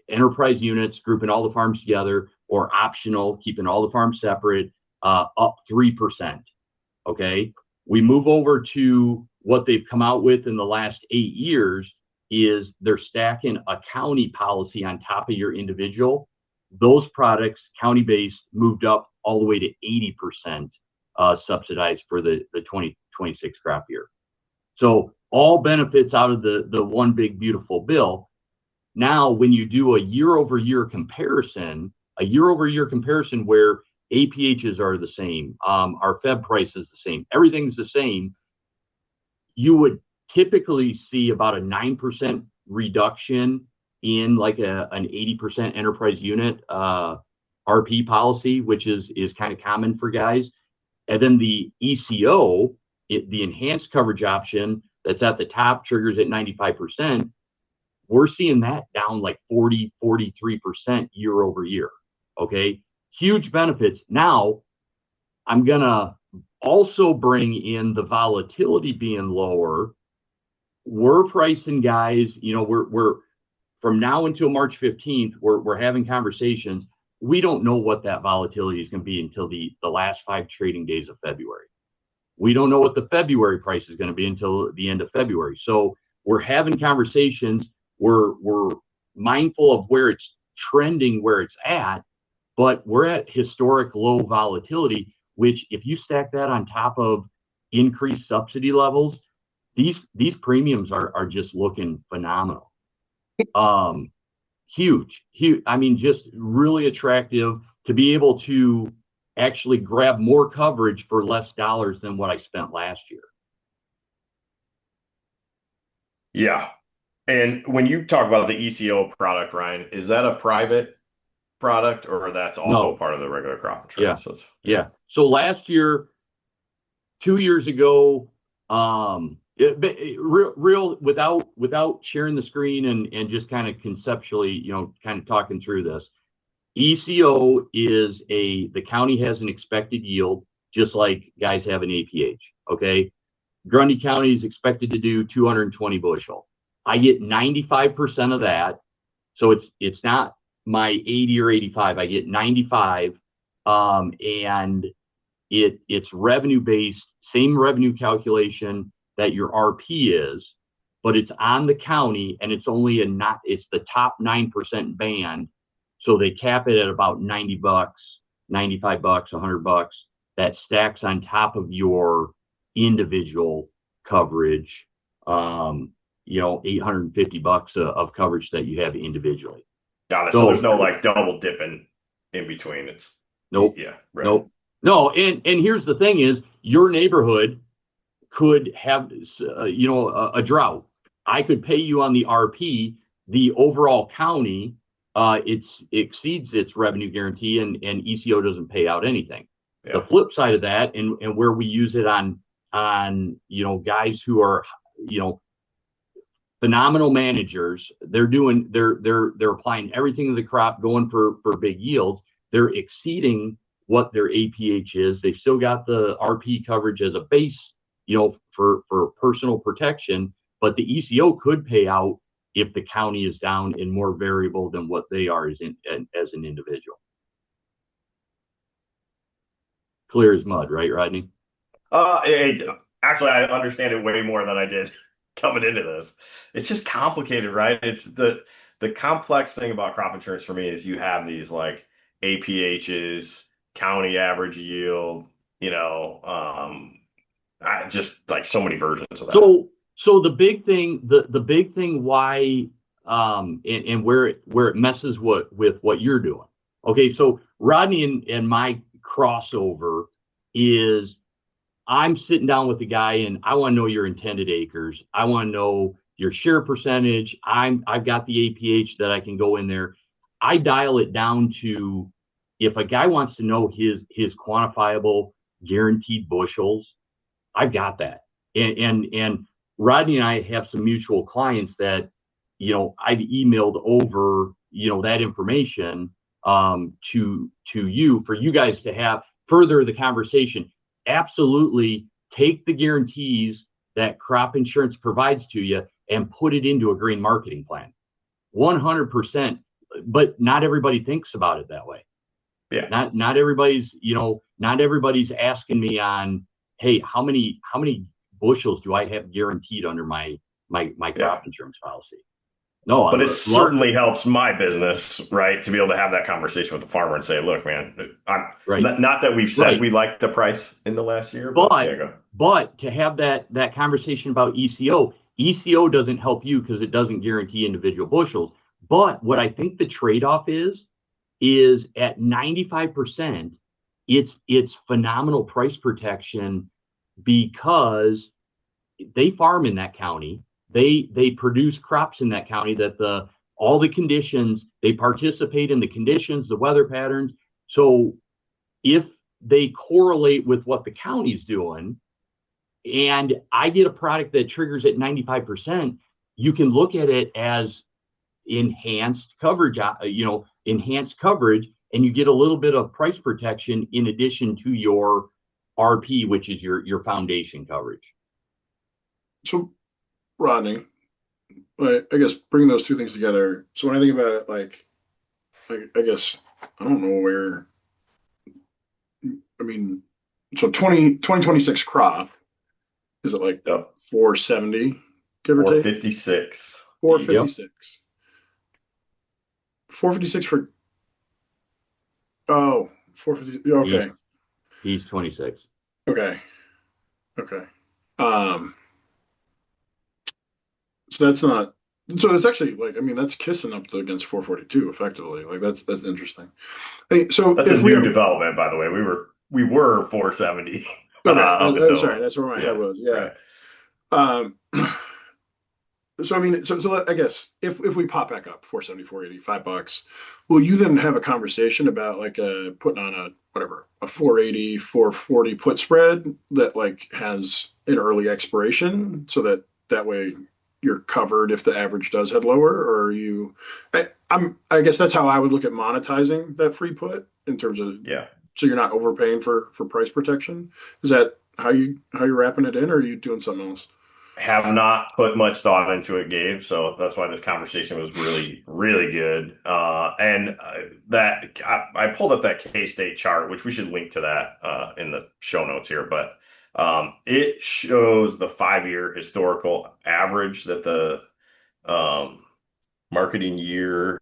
enterprise units, grouping all the farms together, or optional, keeping all the farms separate, up 3%. Okay. We move over to what they've come out with in the last 8 years is they're stacking a county policy on top of your individual. Those products, county-based, moved up all the way to 80% subsidized for the 2026 crop year. So all benefits out of the one big beautiful bill. Now, when you do a year-over-year comparison where APHs are the same, our Fed price is the same, everything's the same, you would typically see about a 9% reduction in like an 80% enterprise unit RP policy, which is kind of common for guys. And then the ECO, the enhanced coverage option that's at the top, triggers at 95%. We're seeing that down like 40, 43% year over year. Okay. Huge benefits. Now, I'm going to also bring in the volatility being lower. We're pricing guys, we're from now until March 15th, we're having conversations. We don't know what that volatility is going to be until the last 5 trading days of February. We don't know what the February price is going to be until the end of February. So we're having conversations. We're mindful of where it's trending, where it's at, but we're at historic low volatility, which if you stack that on top of increased subsidy levels, these premiums are just looking phenomenal. Huge. I mean, just really attractive to be able to actually grab more coverage for less dollars than what I spent last year. Yeah. And when you talk about the ECO product, Ryan, is that a private product or that's also part of the regular crop insurance? Yeah. So last year, 2 years ago, without sharing the screen and just kind of conceptually, kind of talking through this, ECO is the county has an expected yield. just like guys have an APH. Okay. Grundy County is expected to do 220 bushel. I get 95% of that. So it's not my 80 or 85. I get 95. And it's revenue based, same revenue calculation that your RP is, but it's on the county, and it's only it's the top 9% band. So they cap it at about $90, $95, $100. That stacks on top of your individual coverage, $850 of coverage that you have individually. Got it. So there's no like double dipping in between. It's nope. Yeah. Right. Nope. No. And here's the thing is, your neighborhood could have, a drought. I could pay you on the RP. The overall county, it exceeds its revenue guarantee, and ECO doesn't pay out anything. Yeah. The flip side of that, and where we use it on guys who are, phenomenal managers, they're applying everything to the crop, going for big yields. They're exceeding what their APH is. They still got the RP coverage as a base, for personal protection, but the ECO could pay out if the county is down and more variable than what they are as an individual. Clear as mud, right, Rodney? Actually, I understand it way more than I did coming into this. It's just complicated, right? It's the complex thing about crop insurance for me is you have these like APHs, county average yield, just like so many versions of that. So the big thing why and where it messes with what you're doing. Okay, so Rodney and my crossover is, I'm sitting down with the guy and I want to know your intended acres. I want to know your share percentage. I've got the APH that I can go in there. I dial it down to, if a guy wants to know his quantifiable guaranteed bushels, I've got that. And Rodney and I have some mutual clients that, I've emailed over, that information to you, for you guys to have further the conversation. Absolutely take the guarantees that crop insurance provides to you and put it into a grain marketing plan. 100%. But not everybody thinks about it that way. Yeah. Not everybody's, not everybody's asking me on, hey, how many bushels do I have guaranteed under my crop insurance policy? No, but it certainly helps my business, right, to be able to have that conversation with the farmer and say, look, man, not that we've said we like the price in the last year, but to have that conversation about ECO doesn't help you because it doesn't guarantee individual bushels. But what I think the trade-off is at 95%, it's phenomenal price protection because they farm in that county. They produce crops in that county that all the conditions, they participate in the conditions, the weather patterns. So if they correlate with what the county's doing, and I get a product that triggers at 95%, you can look at it as enhanced coverage, and you get a little bit of price protection in addition to your RP, which is your foundation coverage. So, Rodney, I guess bringing those two things together. So when I think about it, I guess I don't know where. I mean, so 2026 crop, is it like 470, give or take? 456. 456. Yep. 456 for 450. Okay. He's 26. Okay. So that's not. So it's actually that's kissing up against 442 effectively. Like that's interesting. Hey, so that's a new development, by the way. We were 470. Okay, sorry, that's where my head was. Yeah. Right. So I guess if we pop back up 470, 480, $5, will you then have a conversation about putting on a 480, 440 put spread that has an early expiration so that way you're covered if the average does head lower? Or are you? I guess that's how I would look at monetizing that free put in terms of so you're not overpaying for price protection. Is that how you're wrapping it in, or are you doing something else? Have not put much thought into it, Gabe. So that's why this conversation was really, really good. And that I pulled up that K-State chart, which we should link to that in the show notes here. But it shows the 5-year historical average that the um, marketing year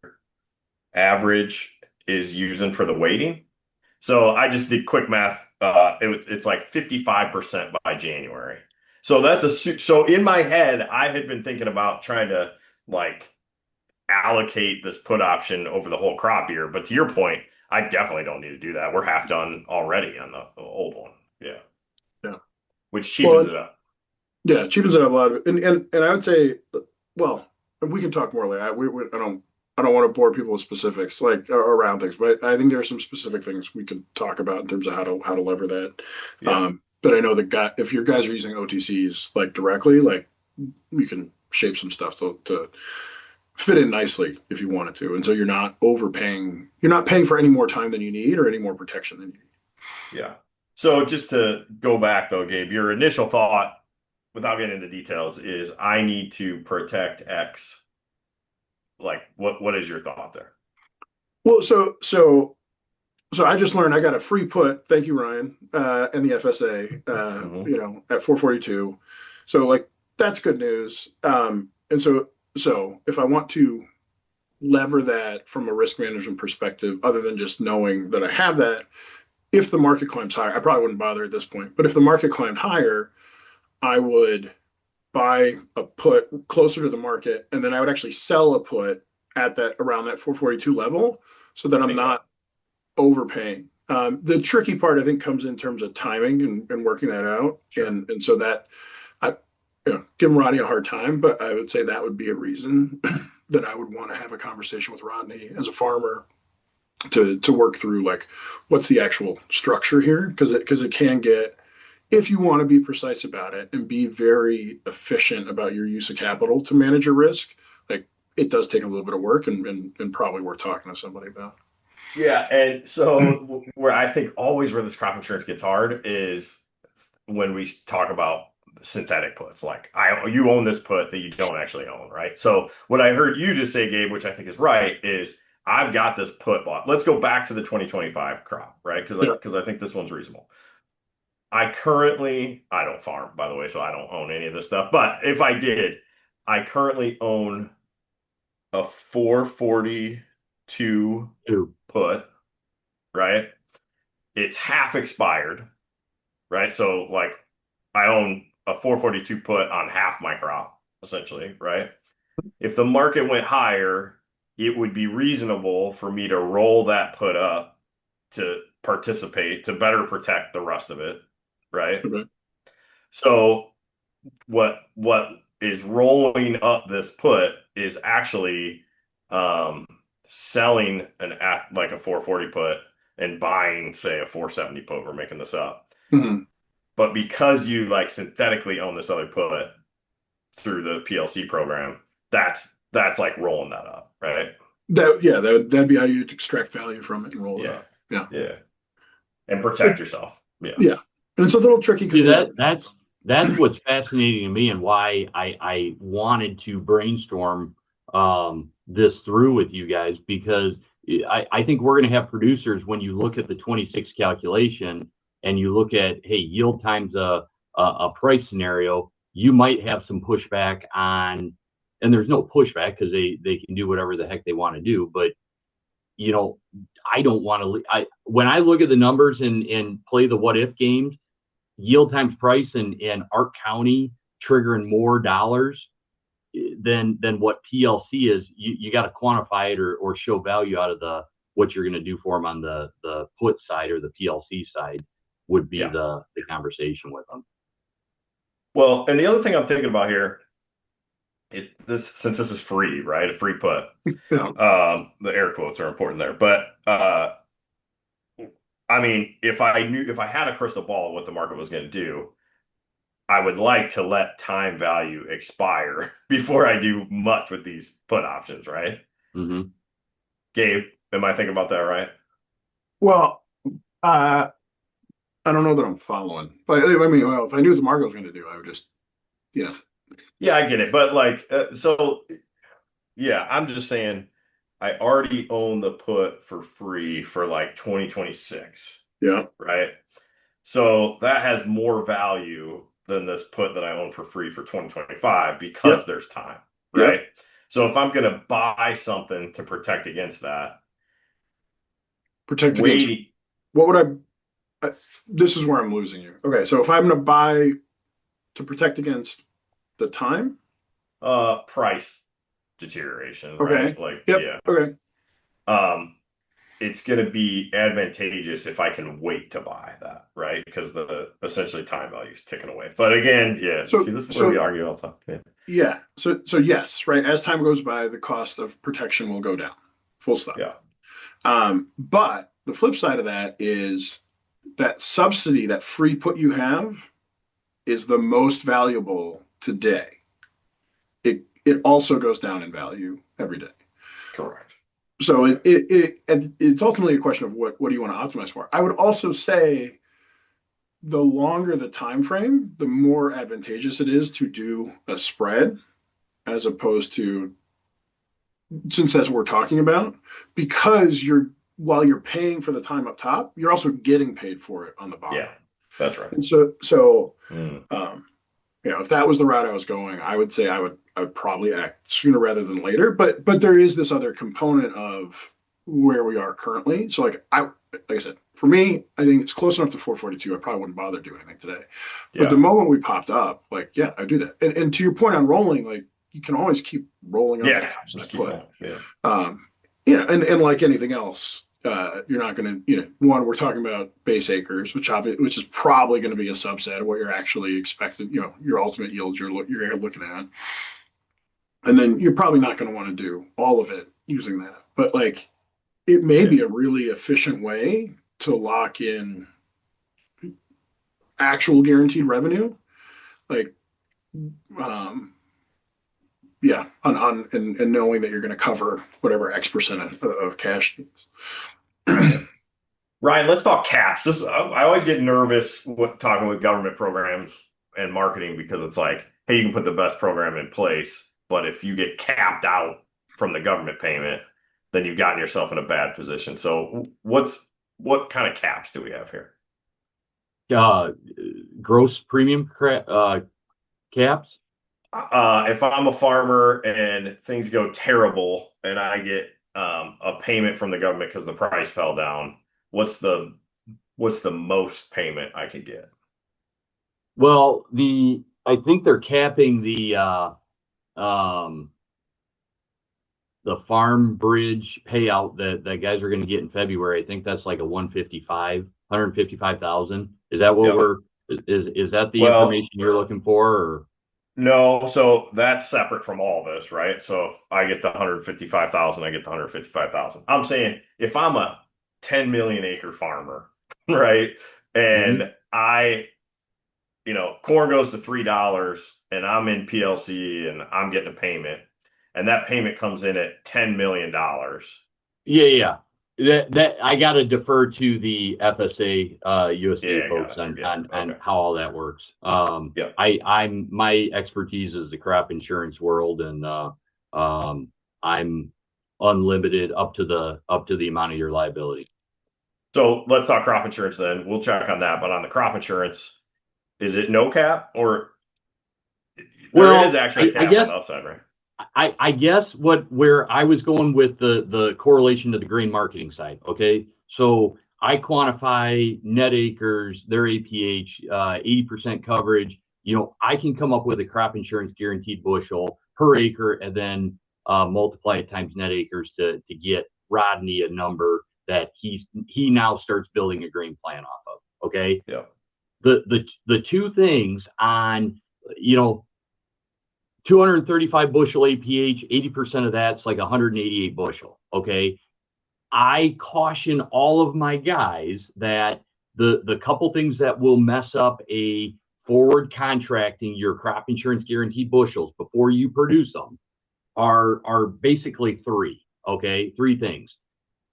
average is using for the weighting. So I just did quick math. It's like 55% by January. So so in my head, I had been thinking about trying to like allocate this put option over the whole crop year. But to your point, I definitely don't need to do that. We're half done already on the old one. Yeah. Yeah. Which cheapens Well, it up. yeah, it cheapens it up a lot. And I would say, well, we can talk more later. I don't want to bore people with specifics like around things, but I think there are some specific things we could talk about in terms of how to lever that. Yeah. But I know that if your guys are using OTCs like directly, like you can shape some stuff to fit in nicely if you wanted to, and so you're not overpaying. You're not paying for any more time than you need or any more protection than you need. Yeah. So just to go back though, Gabe, your initial thought, without getting into details, is I need to protect X. Like, what is your thought there? Well, so I just learned I got a free put. Thank you, Ryan, and the FSA. Hmm. At 442. So like that's good news. And so if I want to lever that from a risk management perspective, other than just knowing that I have that, if the market climbs higher, I probably wouldn't bother at this point. But if the market climbed higher, I would buy a put closer to the market, and then I would actually sell a put at that around that 442 level, so that I'm Bingo. not overpaying. The tricky part, I think, comes in terms of timing and working that out, Sure. and so that I give Rodney a hard time, but I would say that would be a reason that I would want to have a conversation with Rodney as a farmer to work through like what's the actual structure here, because it can get, if you want to be precise about it and be very efficient about your use of capital to manage your risk, like it does take a little bit of work and probably worth talking to somebody about. Yeah, and so where I think always where this crop insurance gets hard is when we talk about synthetic puts. Like you own this put that you don't actually own, right? So what I heard you just say, Gabe, which I think is right, is I've got this put bought. Let's go back to the 2025 crop, right? Yeah. Because I think this one's reasonable. I don't farm, by the way, so I don't own any of this stuff. But if I did, I currently own a 442 Two. put, right? It's half expired, right? So like I own a 442 put on half my crop, essentially, right? If the market went higher, it would be reasonable for me to roll that put up to participate to better protect the rest of it, right? Okay. So what is rolling up this put is actually um selling like a 440 put and buying say a 470 put. We're making this up. Mm-hmm. But because you like synthetically own this other put through the PLC program, that's like rolling that up, right? That'd be how you'd extract value from it and roll it Yeah. up. Yeah. Yeah. And It, protect yourself. Yeah. yeah. And it's a little tricky See because that's what's fascinating to me and why I wanted to brainstorm this through with you guys, because I think we're going to have producers, when you look at the 26 calculation and you look at, hey, yield times a price scenario, you might have some pushback on, and there's no pushback because they can do whatever the heck they want to do. But you know, I don't want to. When I look at the numbers and play the what if games, yield times price and Ark County triggering more dollars than what PLC is. You got to quantify it or show value out of the what you're going to do for them on the put side or the PLC side would be Yeah. the conversation with them. Well, and the other thing I'm thinking about here, since this is free, right? A free put. yeah. The air quotes are important there. But I mean, if I had a crystal ball what the market was going to do, I would like to let time value expire before I do much with these put options, right? Mm-hmm. Gabe, am I thinking about that right? Well, Uh, I don't know that I'm following, but I mean, well, if I knew what the market was going to do, I would just, you know, Yeah, I get it. But like, so yeah, I'm just saying I already own the put for free for like 2026, yeah, right? So that has more value than this put that I own for free for 2025 because yep, there's time, yep. right? So if I'm going to buy something to protect against that, Protect against waiting, what would this is where I'm losing you. Okay, so if I'm going to buy to protect against the time, price deterioration, okay, right? Like, yep, yeah. okay, Um, it's going to be advantageous if I can wait to buy that, right? Because the essentially time value is ticking away. But again, yeah, see, so this is where we so argue all the time. Yeah. yeah, so yes, right. As time goes by, the cost of protection will go down. Full stop. Yeah. But the flip side of that is that subsidy, that free put you have, is the most valuable today. It also goes down in value every day. Correct. So Okay. it's ultimately a question of what do you want to optimize for. I would also say the longer the time frame, the more advantageous it is to do a spread as opposed to, since that's what we're talking about, because you're while you're paying for the time up top, you're also getting paid for it on the bottom. Yeah, that's right. And so Mm. um, if that was the route I was going, I would say I would probably act sooner rather than later. But there is this other component of where we are currently. So like I said, for me, I think it's close enough to 442. I probably wouldn't bother doing anything today. But the Yeah. moment we popped up, like yeah, I do that. And to your point on rolling, like you can always keep rolling up the Yeah. tops of Just that keep put. rolling. Yeah. Um, and like anything else, you're not going to, one, we're talking about base acres, which is probably going to be a subset of what you're actually expected, your ultimate yields you're looking at. And then you're probably not going to want to do all of it using that. But like, it may Yeah. be a really efficient way to lock in actual guaranteed revenue. Like, um, yeah, on and knowing that you're going to cover whatever X% of cash needs. Yeah. Ryan, let's talk caps. I always get nervous talking with government programs and marketing because it's like, hey, you can put the best program in place, but if you get capped out from the government payment, then you've gotten yourself in a bad position. So what kind of caps do we have here? Uh, Gross premium caps. If I'm a farmer and things go terrible and I get a payment from the government because the price fell down, what's the most payment I could get? Well, I think they're capping the farm bridge payout that guys are going to get in February. I think that's like a 155,000. Is that what Yep. is that the Well, information you're looking for? Or no, so that's separate from all this, right? So if I get the 155,000, I get the 155,000. I'm saying if I'm a 10 million acre farmer, right? Mhm. And corn goes to $3 and I'm in PLC and I'm getting a payment and that payment comes in at $10 million. dollars. Yeah, yeah. That I got to defer to the FSA Yeah, USDA I got folks it. on Yeah. on Okay. how all that works. Yeah. I'm my expertise is the crop insurance world, and I'm unlimited up to the amount of your liability. So let's talk crop insurance then. We'll check on that. But on the crop insurance, is it no cap or there is Well, actually a I cap on guess the upside, right? I guess where I was going with the correlation to the grain marketing side. Okay, so I quantify net acres, their APH, 80% coverage. I can come up with a crop insurance guaranteed bushel per acre, and then multiply it times net acres to get Rodney a number that he now starts building a grain plan off of. Okay, Yeah. the two things on you know 235 bushel APH, 80% of that's like 188 bushel. Okay. I caution all of my guys that the couple things that will mess up a forward contracting your crop insurance guaranteed bushels before you produce them are basically three. Okay. Three things.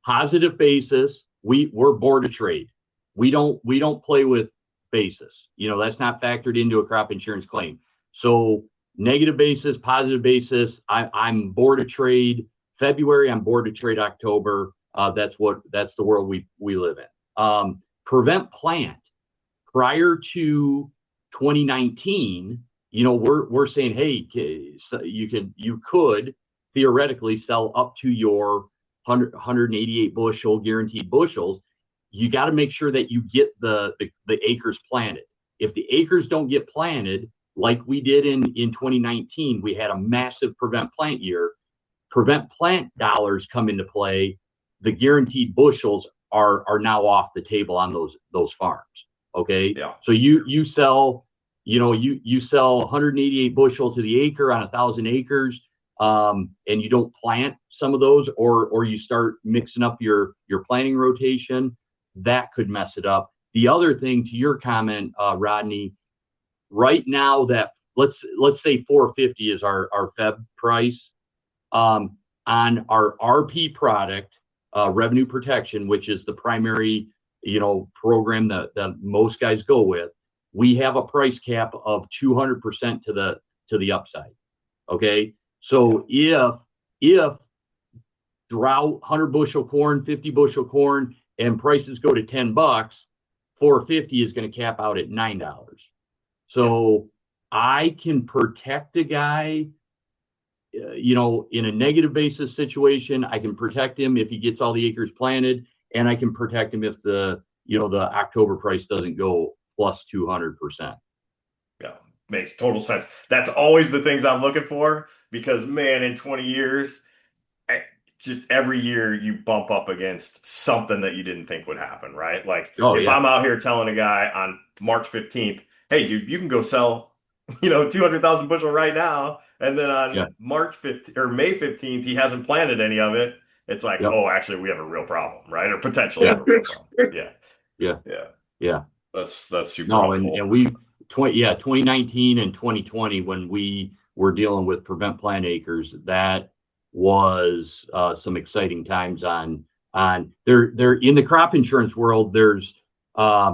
Positive basis. We're board of trade. we don't play with basis. That's not factored into a crop insurance claim. So negative basis, positive basis, I'm board of trade February, I'm board of trade October. That's the world we live in. Prevent plant prior to 2019, we're saying, hey, you could theoretically sell up to your 188 bushel guaranteed bushels. You got to make sure that you get the acres planted. If the acres don't get planted, like we did in 2019, we had a massive prevent plant year. Prevent plant dollars come into play. The guaranteed bushels are now off the table on those farms. Okay. Yeah. So you sell, you sell 188 bushel to the acre on 1,000 acres, and you don't plant some of those, or you start mixing up your planting rotation. That could mess it up. The other thing, to your comment, Rodney, right now that let's say 450 is our Feb price, on our RP product, revenue protection, which is the primary program that most guys go with. We have a price cap of 200% to the upside. Okay, so if drought, 100 bushel corn, 50 bushel corn, and prices go to $10, 450 is going to cap out at $9. So I can protect a guy, in a negative basis situation. I can protect him if he gets all the acres planted, and I can protect him if the October price doesn't go plus 200%. Yeah, makes total sense. That's always the things I'm looking for, because man, in 20 years, just every year you bump up against something that you didn't think would happen, right? Like if I'm out here telling a guy on March 15th, hey dude, you can go sell, 200,000 bushel right now. And then on March 15th or May 15th, he hasn't planted any of it. It's like, oh, actually we have a real problem, right? Or potentially have a real problem. Yeah. That's super helpful. And we 2019 and 2020, when we were dealing with prevent plant acres, that was some exciting times on there in the crop insurance world. There's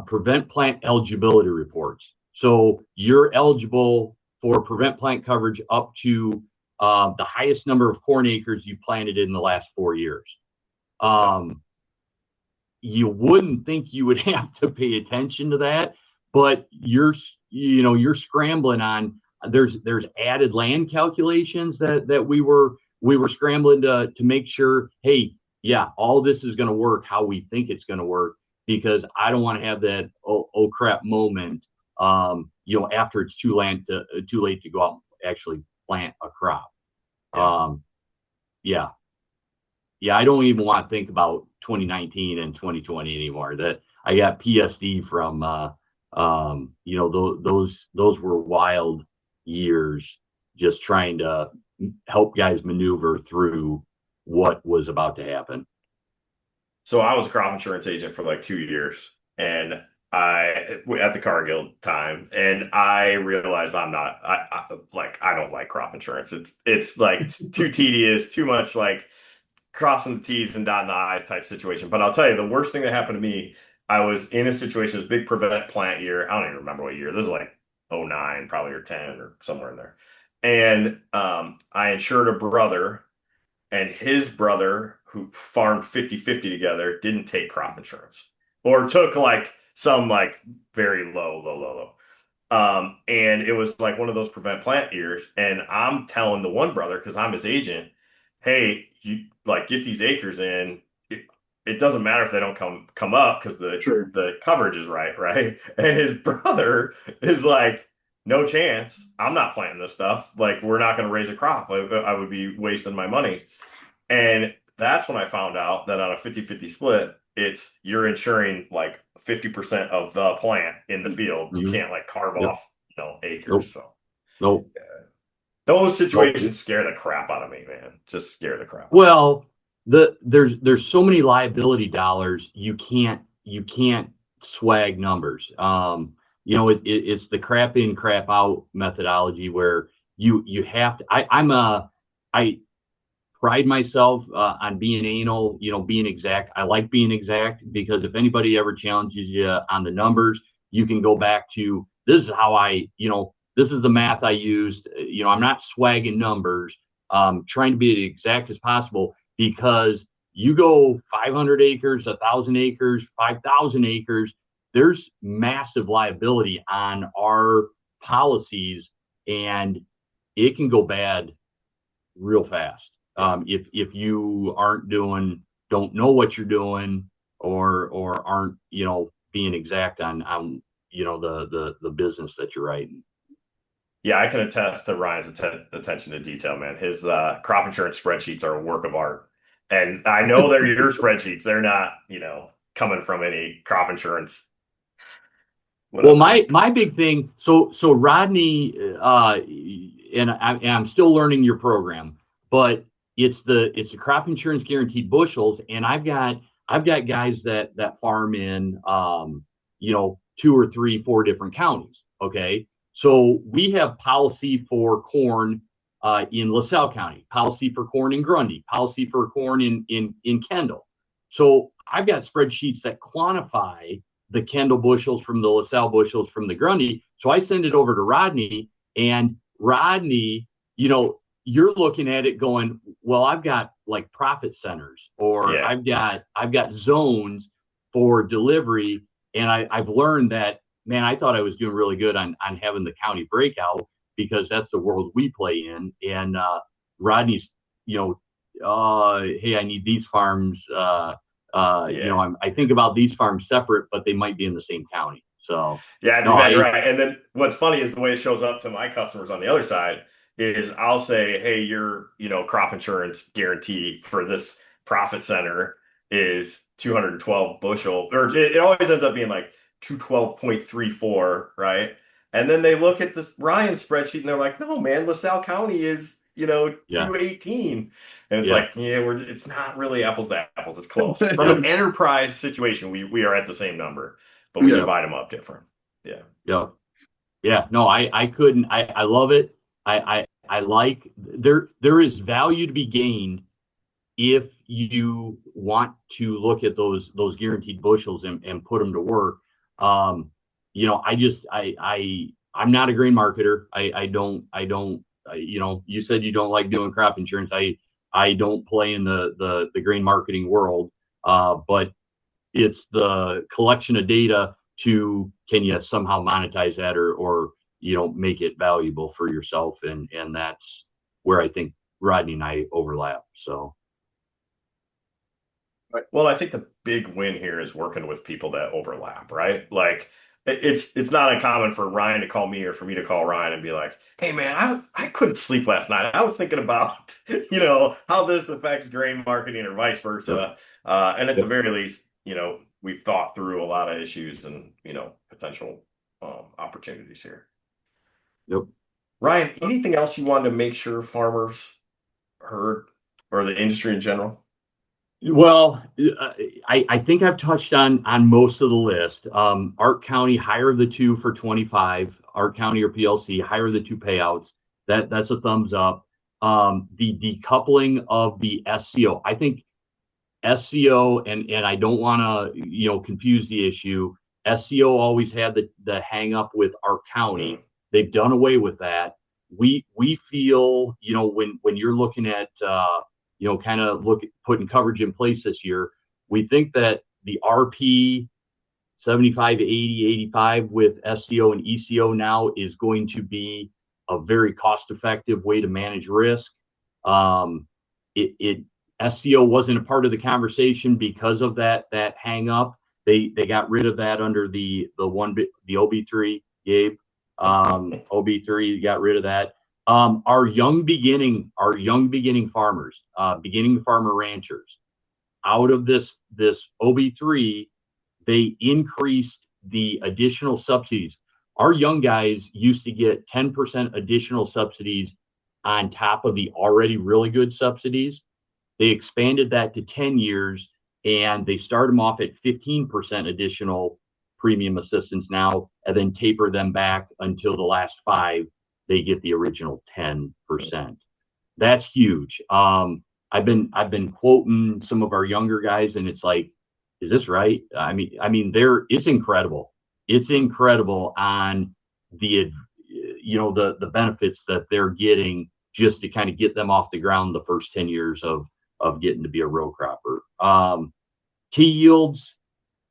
prevent plant eligibility reports. So you're eligible for prevent plant coverage up to the highest number of corn acres you planted in the last 4 years. You wouldn't think you would have to pay attention to that, but you're scrambling on. There's added land calculations that we were scrambling to make sure, hey, yeah, all this is going to work how we think it's going to work, because I don't want to have that oh crap moment, after it's too late to go out and actually plant a crop. I don't even want to think about 2019 and 2020 anymore. That I got PSD from, those were wild years, just trying to help guys maneuver through what was about to happen. So I was a crop insurance agent for like 2 years, and at the Cargill time, and I realized I don't like crop insurance. It's like too tedious, too much like crossing the T's and dotting the I's type situation. But I'll tell you, the worst thing that happened to me, I was in a situation, this big prevent plant year. I don't even remember what year. This is like 09, probably, or 10, or somewhere in there. And I insured a brother, and his brother, who farmed 50-50 together, didn't take crop insurance, or took like some like very low. And it was like one of those prevent plant years. And I'm telling the one brother, because I'm his agent, hey, you like get these acres in. It doesn't matter if they don't come up, because the coverage is right. And his brother is like, no chance. I'm not planting this stuff. Like, we're not going to raise a crop. I would be wasting my money. And that's when I found out that on a 50-50 split, you're insuring like 50% of the plant in the field. Mm-hmm. You can't like carve off, acres. Nope. Those situations scare the crap out of me, man. Just scare the crap. Well, there's so many liability dollars. You can't swag numbers. It's the crap in, crap out methodology, where you have to. pride myself on being anal, being exact. I like being exact because if anybody ever challenges you on the numbers, you can go back to this is how this is the math I used. I'm not swagging numbers, trying to be as exact as possible because you go 500 acres, 1,000 acres, 5,000 acres, there's massive liability on our policies and it can go bad real fast. If you don't know what you're doing or aren't, being exact on the business that you're writing. Yeah, I can attest to Ryan's attention to detail, man. His crop insurance spreadsheets are a work of art. And I know they're your spreadsheets. They're not, coming from any crop insurance. Well, my big thing, so Rodney, and I'm still learning your program, but it's the crop insurance guaranteed bushels, and I've got guys that farm in 2 or 3, 4 different counties. Okay, so we have policy for corn in LaSalle County, policy for corn in Grundy, policy for corn in Kendall. So I've got spreadsheets that quantify the Kendall bushels from the LaSalle bushels from the Grundy. So I send it over to Rodney, and Rodney, you're looking at it going, well, I've got like profit centers, or Yeah. I've got zones for delivery. And I've learned that, man, I thought I was doing really good on having the county breakout because that's the world we play in. And Rodney's, hey, I need these farms. I think about these farms separate, but they might be in the same county. So yeah, that's exactly right. And then what's funny is the way it shows up to my customers on the other side is I'll say, hey, your crop insurance guarantee for this profit center is 212 bushel, or it always ends up being like 212.34, right? And then they look at this Ryan spreadsheet and they're like, no, man, LaSalle County is 218. And it's like, it's not really apples to apples. It's close. From an enterprise situation, we are at the same number, but we divide them up different. Yeah. No, I couldn't. I love it. I like there is value to be gained if you want to look at those guaranteed bushels and put them to work. I'm not a grain marketer. I don't. You said you don't like doing crop insurance. I don't play in the grain marketing world, but it's the collection of data to can you somehow monetize that or make it valuable for yourself, and that's where I think Rodney and I overlap. So, well, I think the big win here is working with people that overlap, right? Like it's not uncommon for Ryan to call me or for me to call Ryan and be like, hey man, I couldn't sleep last night. I was thinking about, how this affects grain marketing or vice versa. And at the very least, we've thought through a lot of issues and, potential opportunities here. Yep. Ryan, anything else you wanted to make sure farmers heard or the industry in general? Well, I think I've touched on most of the list. Ark County, higher of the 2 for 25. Ark County or PLC, higher of the 2 payouts. That's a thumbs up. The decoupling of the SCO. I think SCO, and I don't want to confuse the issue. SCO always had the hang up with Ark County. They've done away with that. We feel when you're looking at kind of putting coverage in place this year, we think that the RP 75, 80, 85 with SCO and ECO now is going to be a very cost-effective way to manage risk. SCO wasn't a part of the conversation because of that hang up. They got rid of that under the OB3, Gabe. OB3 got rid of that. Our young beginning farmers, beginning farmer ranchers, out of this OB3, they increased the additional subsidies. Our young guys used to get 10% additional subsidies on top of the already really good subsidies. They expanded that to 10 years, and they start them off at 15% additional premium assistance now, and then taper them back until the last 5. They get the original 10%. That's huge. I've been quoting some of our younger guys, and it's like, is this right? It's incredible. It's incredible on the the benefits that they're getting just to kind of get them off the ground the first 10 years of getting to be a row cropper. Key yields,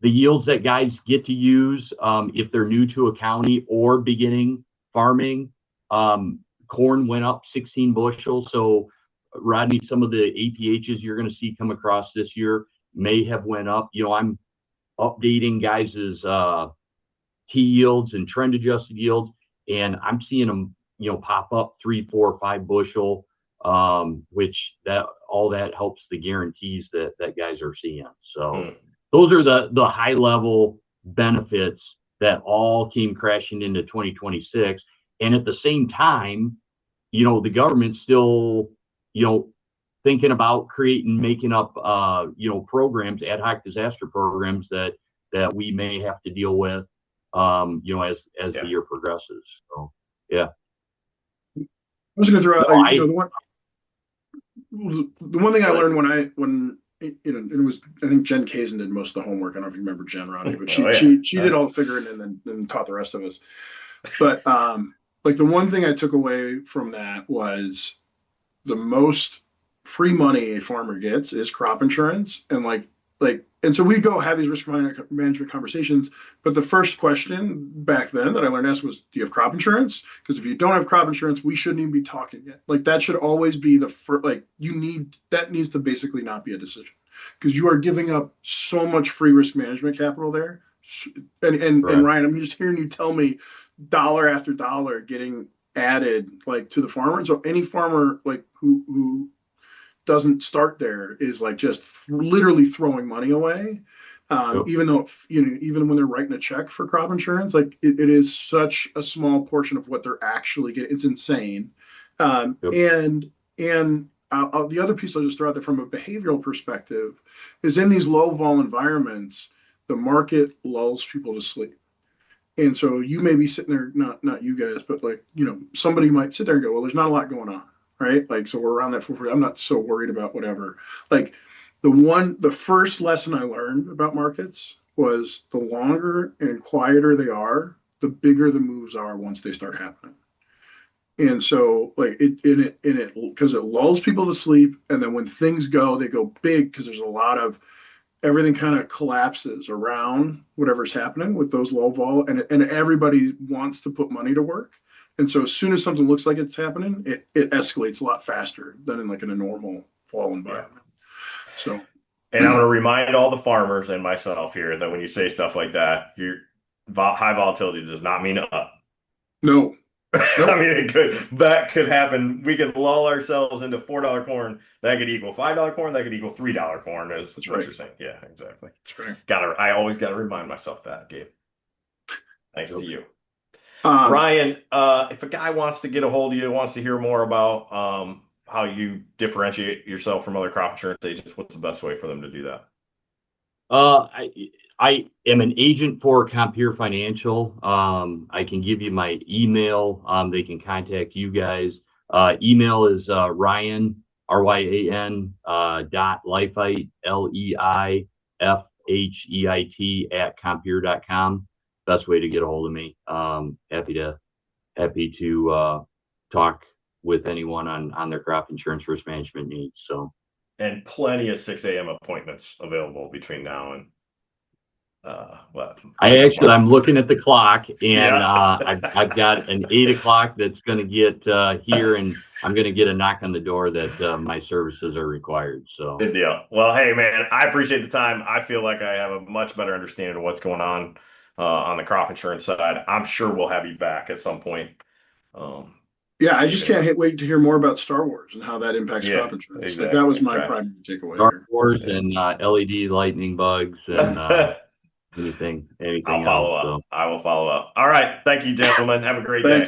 the yields that guys get to use if they're new to a county or beginning farming. Corn went up 16 bushels. So, Rodney, some of the APHs you're going to see come across this year may have went up. I'm updating guys' key yields and trend adjusted yields, and I'm seeing them, pop up 3, 4, 5 bushel, which all that helps the guarantees that guys are seeing. So those are the high level benefits that all came crashing into 2026. And at the same time, the government's still, thinking about making up, programs, ad hoc disaster programs that we may have to deal with, as the year progresses. So, yeah. I was going to throw out, the one thing I learned when it was, I think Jen Kazin did most of the homework. I don't know if you remember Jen, Rodney, but she did all the figuring and then taught the rest of us. But like the one thing I took away from that was the most free money a farmer gets is crop insurance. And so we go have these risk management conversations. But the first question back then that I learned to ask was, do you have crop insurance? Because if you don't have crop insurance, we shouldn't even be talking yet. Like that should always be the first, that needs to basically not be a decision, because you are giving up so much free risk management capital there. And Ryan, I'm just hearing you tell me dollar after dollar getting added to the farmer. And so any farmer who doesn't start there is just literally throwing money away. Even though, even when they're writing a check for crop insurance, it is such a small portion of what they're actually getting. It's insane. And the other piece I'll just throw out there from a behavioral perspective is in these low vol environments, the market lulls people to sleep. And so you may be sitting there, not you guys, but somebody might sit there and go, well, there's not a lot going on. Right. So we're around that 440. I'm not so worried about whatever. The first lesson I learned about markets was the longer and quieter they are, the bigger the moves are once they start happening. And so because it lulls people to sleep. And then when things go, they go big because there's a lot of everything kind of collapses around whatever's happening with those low vol, and everybody wants to put money to work. And so as soon as something looks like it's happening, it escalates a lot faster than in a normal fall environment. So, and I'm going to remind all the farmers and myself here that when you say stuff like that, high volatility does not mean up. No. I mean, that could happen. We could lull ourselves into $4 corn. That could equal $5 corn. That could equal $3 corn. That's what you're saying. Yeah, exactly. That's right. I always got to remind myself that, Gabe. Thanks to you. Ryan, if a guy wants to get a hold of you, wants to hear more about how you differentiate yourself from other crop insurance agents, what's the best way for them to do that? I am an agent for Compeer Financial. I can give you my email. They can contact you guys. Email is Ryan, RYAN, .Leifheit, LEIFHEIT @compeer.com. Best way to get a hold of me. Happy to talk with anyone on their crop insurance risk management needs. So, and plenty of 6 a.m. appointments available between now and I'm looking at the clock, and I've got an 8 o'clock that's going to get here, and I'm going to get a knock on the door that my services are required. So good deal. Well, hey man, I appreciate the time. I feel like I have a much better understanding of what's going on the crop insurance side. I'm sure we'll have you back at some point. I just can't wait to hear more about Star Wars and how that impacts crop insurance. Exactly. That was my primary takeaway. Star Wars and LED lightning bugs and anything I'll follow else. up. So. I will follow up. All right. Thank you, gentlemen. Have a great day.